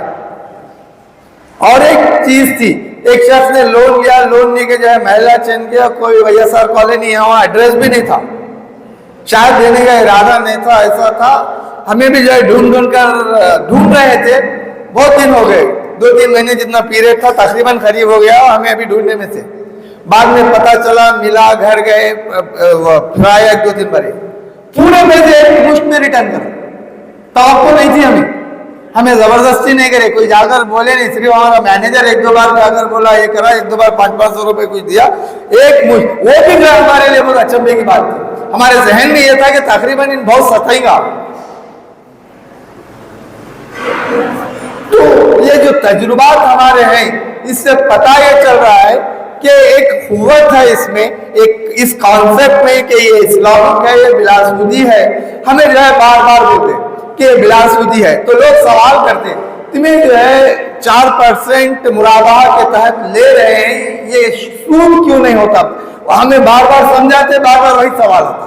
और एक चीज थी, एक शख्स ने लोन लिया, लोन लेके जो है महिला चयन किया, कोई वैएसआर कॉलोनी है, वहां एड्रेस भी नहीं था, शायद देने का इरादा नहीं था, ऐसा था। हमें भी जो है ढूंढ रहे थे, बहुत दिन हो गए, 2-3 महीने जितना पीरियड था तकरीबन करीब हो गया, हमें अभी ढूंढने में थे। बाद में पता चला, मिला, घर गए, फिर 1-2 दिन भरे, पूरे पैसे एक मुश्त में रिटर्न करो। तवक्को नहीं थी हमें जबरदस्ती नहीं करे, कोई जाकर बोले नहीं, सिर्फ हमारा मैनेजर 1-2 बार जाकर बोला, ये करा, 1-2 बार 500-500 रुपए कुछ दिया, एक मुश्त। वो भी जो हमारे लिए बहुत अचंभे की बात थी। हमारे जहन में यह था कि तकरीबन इन बहुत सताएगा। तो ये जो तजुर्बात हमारे हैं, इससे पता ये चल रहा है कि एक कुव्वत है इसमें, एक इस कॉन्सेप्ट में कि ये इस्लामिक है, ये बिलासुदी है। हमें जो है बार बार बोलते कि बिलासुदी है, तो लोग सवाल करते तुम्हें जो है 4% मुराबाह के तहत ले रहे हैं, ये सूद क्यों नहीं होता? हमें बार बार समझाते, बार बार वही सवाल आता।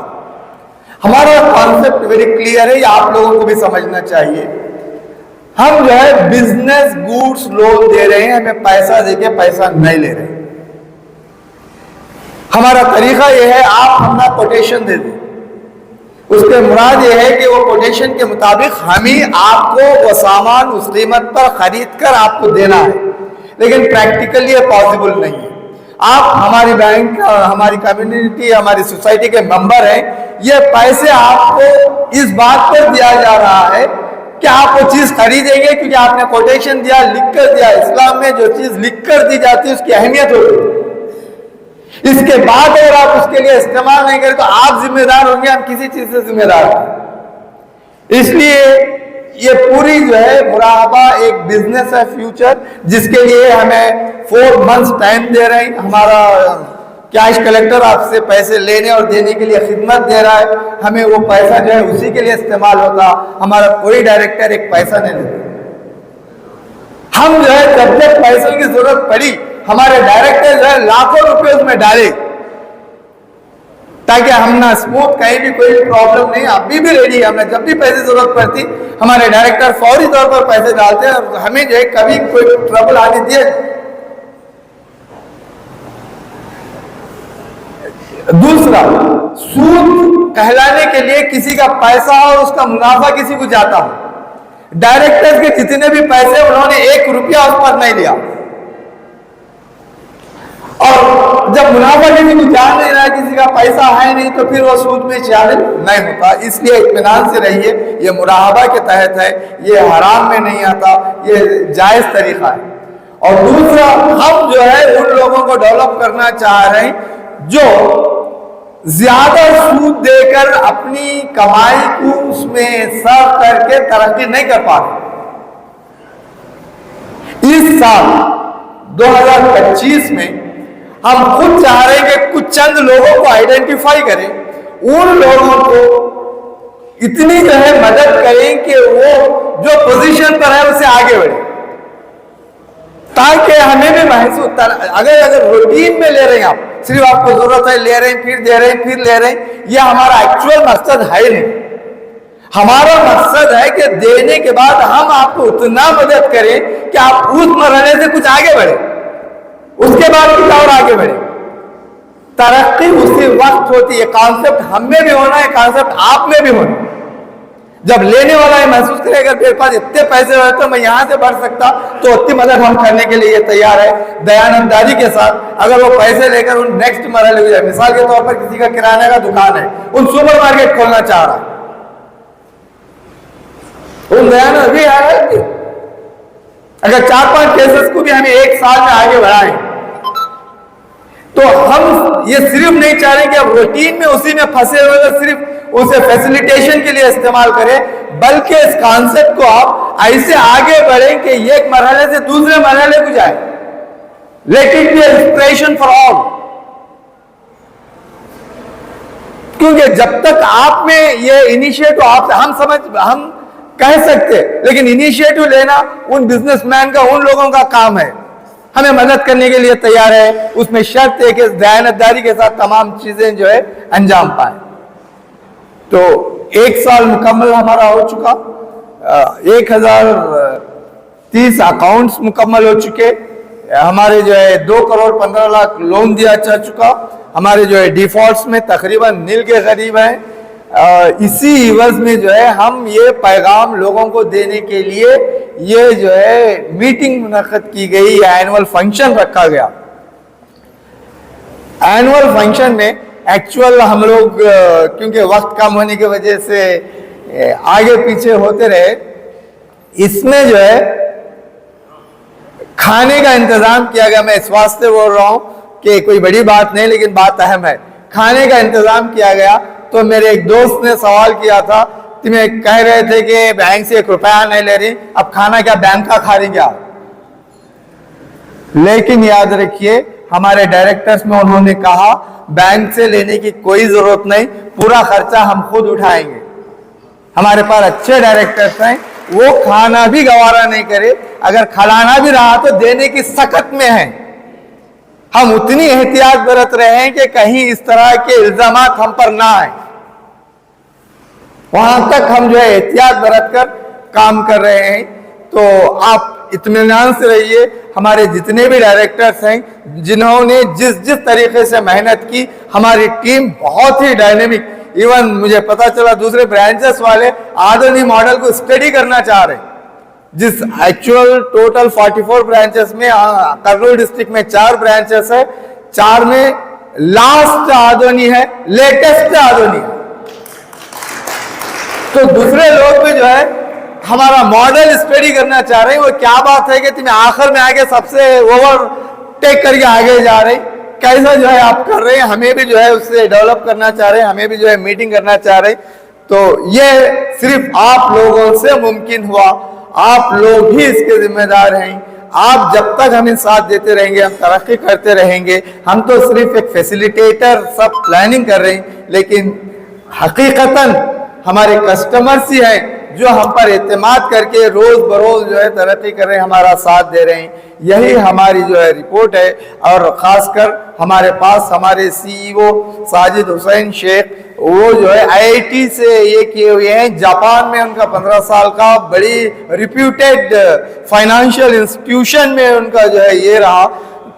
हमारा कॉन्सेप्ट वेरी क्लियर है, ये आप लोगों को भी समझना चाहिए। हम जो है बिजनेस गुड्स लोन दे रहे हैं, हमें पैसा देके पैसा नहीं ले रहे। हमारा तरीका यह है, आप अपना कोटेशन दे दें, उसके मुराद यह है कि वो कोटेशन के मुताबिक हम ही आपको वो सामान उस कीमत पर खरीद कर आपको देना है, लेकिन प्रैक्टिकली ये पॉसिबल नहीं है। आप हमारी बैंक, हमारी कम्युनिटी, हमारी सोसाइटी के मेंबर हैं, ये पैसे आपको इस बात पर दिया जा रहा है कि आप वो चीज खरीदेंगे क्योंकि आपने कोटेशन दिया, लिख कर दिया। इस्लाम में जो चीज लिख कर दी जाती है उसकी अहमियत होती है। इसके बाद अगर आप उसके लिए इस्तेमाल नहीं करें तो आप जिम्मेदार होंगे, हम किसी चीज से जिम्मेदार हैं। इसलिए ये पूरी जो है मुराहबा एक बिजनेस है फ्यूचर, जिसके लिए हमें 4 मंथ्स टाइम दे रहे हैं। हमारा कैश कलेक्टर आपसे पैसे लेने और देने के लिए खिदमत दे रहा है, हमें वो पैसा जो है उसी के लिए इस्तेमाल होगा। हमारा कोई डायरेक्टर एक पैसा नहीं लेता। हम जो है जब जब पैसों की जरूरत पड़ी, हमारे डायरेक्टर जो है लाखों रुपए उसमें डाले, ताकि हम ना स्मूथ, कहीं भी कोई प्रॉब्लम नहीं। अभी भी रेडी है, हमने जब भी पैसे जरूरत पड़ती हमारे डायरेक्टर फौरी तौर पर पैसे डालते हैं और हमें जो है कभी कोई ट्रबल आने दिए। दूसरा, सूद कहलाने के लिए किसी का पैसा और उसका मुनाफा किसी को जाता हो। डायरेक्टर्स के जितने भी पैसे, उन्होंने 1 रुपया उस पर नहीं लिया, और जब मुनाफा किसी को जा नहीं रहा है, किसी का पैसा है नहीं, तो फिर वो सूद में शामिल नहीं होता। इसलिए इत्मीनान से रहिए, ये मुराहबा के तहत है, ये हराम में नहीं आता, ये जायज तरीका है। और दूसरा, हम जो है उन लोगों को डेवलप करना चाह रहे हैं जो ज्यादा सूद देकर अपनी कमाई को उसमें सर्व करके तरक्की नहीं कर पा रहे। इस साल 2025 में हम खुद चाह रहे हैं कि कुछ चंद लोगों को आइडेंटिफाई करें, उन लोगों को इतनी जो है मदद करें कि वो जो पोजीशन पर है उससे आगे बढ़े, ताकि हमें भी महसूस, अगर रूटीन में ले रहे हैं, आप सिर्फ आपको जरूरत है, ले रहे हैं, फिर दे रहे हैं, फिर ले रहे हैं, यह हमारा एक्चुअल मकसद है नहीं। हमारा मकसद है कि देने के बाद हम आपको उतना मदद करें कि आप उस मरहले से कुछ आगे बढ़े, उसके बाद कुछ और आगे बढ़े। तरक्की उसी वक्त होती है। कॉन्सेप्ट हम में भी होना है, कॉन्सेप्ट आप में भी होना। जब लेने वाला ये महसूस करेगा मेरे पास इतने पैसे रहते तो मैं यहाँ से बढ़ सकता, तो उतनी मदद हम करने के लिए तैयार है दयानंदारी के साथ। अगर वो पैसे लेकर उन नेक्स्ट मरहले में जाए, मिसाल के तौर पर किसी का किराने का दुकान है, उन सुपर मार्केट खोलना चाह रहा है, उन दयानंद भी आ रहा है। अगर 4-5 केसेस को भी हमें 1 साल में आगे बढ़ाएं, तो हम ये सिर्फ नहीं चाह रहे कि अब रूटीन में उसी में फंसे हुए तो सिर्फ उसे फैसिलिटेशन के लिए इस्तेमाल करें, बल्कि इस कॉन्सेप्ट को आप ऐसे आगे बढ़ें कि एक मरहले से दूसरे मरहले को जाए। Let it be inspiration for all. क्योंकि जब तक आप में ये इनिशिएटिव आप हम कह सकते, लेकिन इनिशिएटिव लेना उन बिजनेसमैन का, उन लोगों का काम है। हमें मदद करने के लिए तैयार है, उसमें शर्त है कि दयानतदारी के साथ तमाम चीजें जो है अंजाम पाए। तो 1 साल मुकम्मल हमारा हो चुका, 1030 अकाउंट्स मुकम्मल हो चुके, हमारे जो है 2 करोड़ 15 लाख लोन दिया जा चुका, हमारे जो है डिफॉल्ट्स में तकरीबन नील के करीब है। इसी इवज में जो है हम ये पैगाम लोगों को देने के लिए ये जो है मीटिंग मुनक्कद की गई, एनुअल फंक्शन रखा गया। एनुअल फंक्शन में एक्चुअल हम लोग क्योंकि वक्त कम होने की वजह से आगे पीछे होते रहे, इसमें जो है खाने का इंतजाम किया गया। मैं इस वास्ते बोल रहा हूं कि कोई बड़ी बात नहीं, लेकिन बात अहम है। खाने का इंतजाम किया गया। तो मेरे एक दोस्त ने सवाल किया था, तुम्हें कह रहे थे कि बैंक से 1 रुपया नहीं ले रही, अब खाना क्या बैंक का खा रही क्या? लेकिन याद रखिए हमारे डायरेक्टर्स में उन्होंने कहा बैंक से लेने की कोई जरूरत नहीं, पूरा खर्चा हम खुद उठाएंगे। हमारे पास अच्छे डायरेक्टर्स हैं, वो खाना भी गवारा नहीं करे, अगर खिलाना भी रहा तो देने की सकत में है। हम उतनी एहतियात बरत रहे हैं कि कहीं इस तरह के इल्जामात हम पर ना आए, वहां तक हम जो है एहतियात बरत कर काम कर रहे हैं। तो आप इत्मीनान से रहिए, हमारे जितने भी डायरेक्टर्स हैं, जिन्होंने जिस तरीके से मेहनत की, हमारी टीम बहुत ही डायनेमिक, इवन मुझे पता चला दूसरे ब्रांचेस वाले आधुनिक मॉडल को स्टडी करना चाह रहे हैं। जिस एक्चुअल टोटल 44 ब्रांचेस में कर्नूल डिस्ट्रिक्ट में 4 ब्रांचेस है, 4 में लास्ट आधोनी है, लेटेस्ट आधोनी है। तो दूसरे लोग भी जो है हमारा मॉडल स्टडी करना चाह रहे हैं। वो क्या बात है कि तुम्हें आखिर में आगे सबसे ओवरटेक करके आगे जा रहे, कैसा जो है आप कर रहे हैं, हमें भी जो है उससे डेवलप करना चाह रहे हैं, हमें भी जो है मीटिंग करना चाह रहे हैं। तो ये सिर्फ आप लोगों से मुमकिन हुआ, आप लोग ही इसके जिम्मेदार हैं। आप जब तक हमें साथ देते रहेंगे, हम तरक्की करते रहेंगे। हम तो सिर्फ एक फैसिलिटेटर, सब प्लानिंग कर रहे हैं, लेकिन हकीकतन हमारे कस्टमर्स ही हैं जो हम पर एतमाद करके रोज बरोज जो है तरक्की कर रहे हैं, हमारा साथ दे रहे हैं। यही हमारी जो है रिपोर्ट है। और खासकर हमारे पास हमारे सीईओ साजिद हुसैन शेख, वो जो है आईआईटी से ये किए हुए हैं, जापान में उनका 15 साल का बड़ी रिप्यूटेड फाइनेंशियल इंस्टीट्यूशन में उनका जो है ये रहा।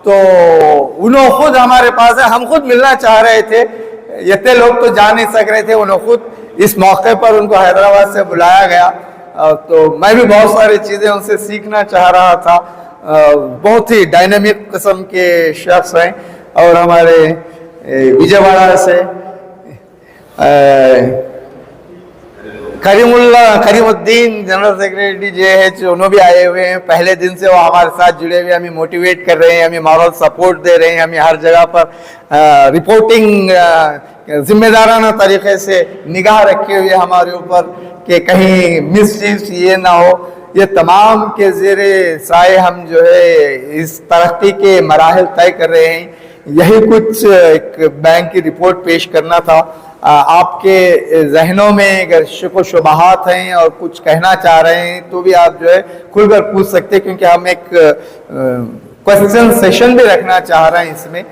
तो उन्होंने खुद हमारे पास है, हम खुद मिलना चाह रहे थे, इतने लोग तो जा नहीं सक रहे थे, उन्होंने खुद इस मौके पर उनको हैदराबाद से बुलाया गया। तो मैं भी बहुत सारी चीज़ें उनसे सीखना चाह रहा था। बहुत ही डायनेमिक किस्म के शख्स हैं। और हमारे विजयवाड़ा से करीमुद्दीन जनरल सेक्रेटरी JH, उन्होंने भी आए हुए हैं। पहले दिन से वो हमारे साथ जुड़े हुए, हमें मोटिवेट कर रहे हैं, हमें मॉरल सपोर्ट दे रहे हैं, हमें हर जगह पर रिपोर्टिंग जिम्मेदाराना तरीके से निगाह रखे हुए हमारे ऊपर कि कहीं मिसयूज ये ना हो। ये तमाम के ज़ेरे साए हम जो है इस तरक्की के मराहल तय कर रहे हैं। यही कुछ एक बैंक की रिपोर्ट पेश करना था। आपके जहनों में अगर शुक्र शुबहात हैं और कुछ कहना चाह रहे हैं तो भी आप जो है खुलकर पूछ सकते हैं, क्योंकि हम एक क्वेश्चन सेशन भी रखना चाह रहे हैं इसमें।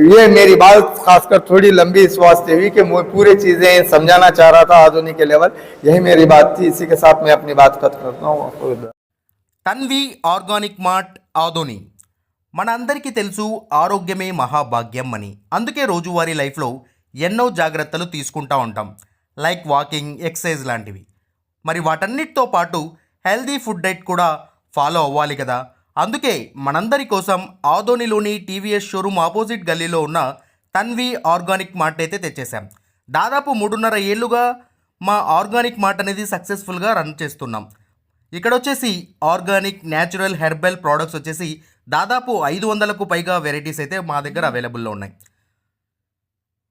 ये मेरी बात खासकर थोड़ी लंबी इस वास्ते हुई कि मैं पूरी चीज़ें समझाना चाह रहा था आधुनिक के लेवल। यही मेरी बात थी, इसी के साथ मैं अपनी बात खत्म करता हूँ। తన్వి ఆర్గానిక్ మార్ట్ ఆదోని మన అందరికీ తెలుసు ఆరోగ్యమే మహాభాగ్యం అని. అందుకే రోజువారీ లైఫ్లో ఎన్నో జాగ్రత్తలు తీసుకుంటూ ఉంటాం, లైక్ వాకింగ్, ఎక్సర్సైజ్ లాంటివి. మరి వాటన్నిటితో పాటు హెల్దీ ఫుడ్ డైట్ కూడా ఫాలో అవ్వాలి కదా. అందుకే మనందరి కోసం ఆదోనిలోని టీవీఎస్ షోరూమ్ ఆపోజిట్ గల్లీలో ఉన్న తన్వి ఆర్గానిక్ మార్ట్ అయితే తెచ్చేసాం. దాదాపు 3.5 ఏళ్ళుగా మా ఆర్గానిక్ మార్ట్ అనేది సక్సెస్ఫుల్గా రన్ చేస్తున్నాం. ఇక్కడ వచ్చేసి ఆర్గానిక్ న్యాచురల్ హెర్బల్ ప్రోడక్ట్స్ వచ్చేసి దాదాపు 500కు పైగా వెరైటీస్ అయితే మా దగ్గర అవైలబుల్లో ఉన్నాయి.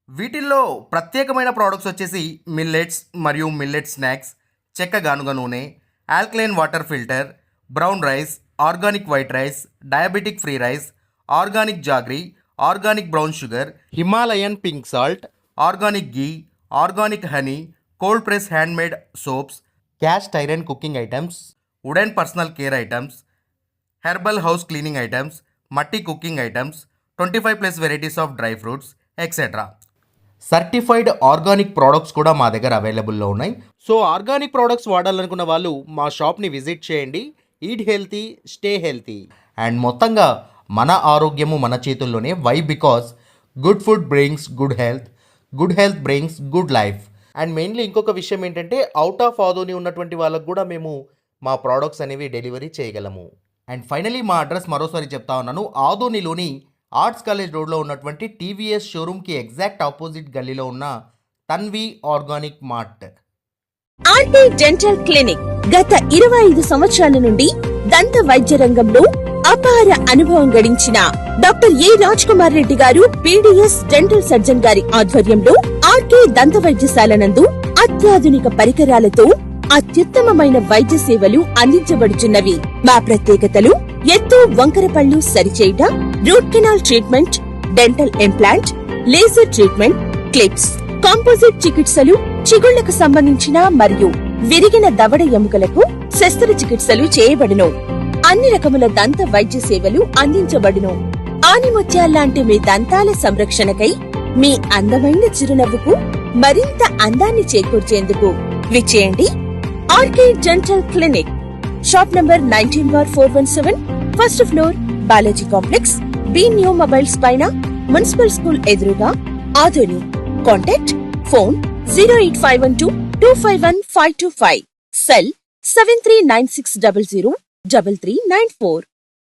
వీటిల్లో ప్రత్యేకమైన ప్రోడక్ట్స్ వచ్చేసి మిల్లెట్స్ మరియు మిల్లెట్ స్నాక్స్, చెక్క గానుగ నూనె, alkaline water filter, brown rice, organic white rice, diabetic free rice, organic jaggery, organic brown sugar, Himalayan pink salt, organic ghee, organic honey, cold press handmade soaps, cast iron cooking items, wooden personal care items, herbal house cleaning items, మట్టి cooking items, 25+ varieties of dry fruits etcetera. Certified organic products కూడా మా దగ్గర అవైలబుల్లో ఉన్నాయి. సో ఆర్గానిక్ ప్రోడక్ట్స్ వాడాలనుకున్న వాళ్ళు మా షాప్ని విజిట్ చేయండి. Eat healthy, stay healthy. And మొత్తంగా మన ఆరోగ్యము మన చేతుల్లోనే. Why? Because good food brings good health, good health brings good life. And mainly ఇంకొక విషయం ఏంటంటే అవుట్ ఆఫ్ ఆదోని ఉన్నటువంటి వాళ్ళకు కూడా మేము మా ప్రోడక్ట్స్ అనేవి డెలివరీ చేయగలము. అండ్ ఫైనలీ మా అడ్రస్ మరోసారి చెప్తా ఉన్నాను. ఆదోనిలోని ఆర్ట్స్ కాలేజ్ రోడ్లో ఉన్నటువంటి టీవీఎస్ షోరూమ్కి ఎగ్జాక్ట్ ఆపోజిట్ గల్లీలో ఉన్న Tanvi organic mart. RT dental clinic గత 25 సంవత్సరాల నుండి దంత వైద్య రంగంలో అపార అనుభవం గడించిన డాక్టర్ ఏ రాజ్ కుమార్ రెడ్డి గారు పీడీఎస్ డెంటల్ సర్జన్ గారి ఆధ్వర్యంలో ఆర్కే దంత వైద్యశాల నందు అత్యాధునిక పరికరాలతో అత్యుత్తమమైన వైద్య సేవలు అందించబడుచున్నవి. మా ప్రత్యేకతలు ఎత్తు వంకర పళ్ళు సరిచేయుట, root canal treatment, dental implant, laser treatment, clips, composite చికిత్సలు, చిగుళ్లకు సంబంధించిన మరియు విరిగిన దవడ ఎముకలకు శస్త్రచికిత్సలు చేయబడును. అన్ని రకముల దంత వైద్య సేవలు అందించబడును. ఆనిముత్యాల్లాంటి మీ దంతాల సంరక్షణకై మీ అందమైన చిరునవ్వుకు మరింత అందాన్ని చేకూర్చేందుకు విచ్చేయండి RK dental clinic. Shop number 19/417, first floor, Balaji complex, B new mobiles పైన, మున్సిపల్ స్కూల్ ఎదురుగా, ఆదోని. Contact phone 08512251525, cell 7396003394.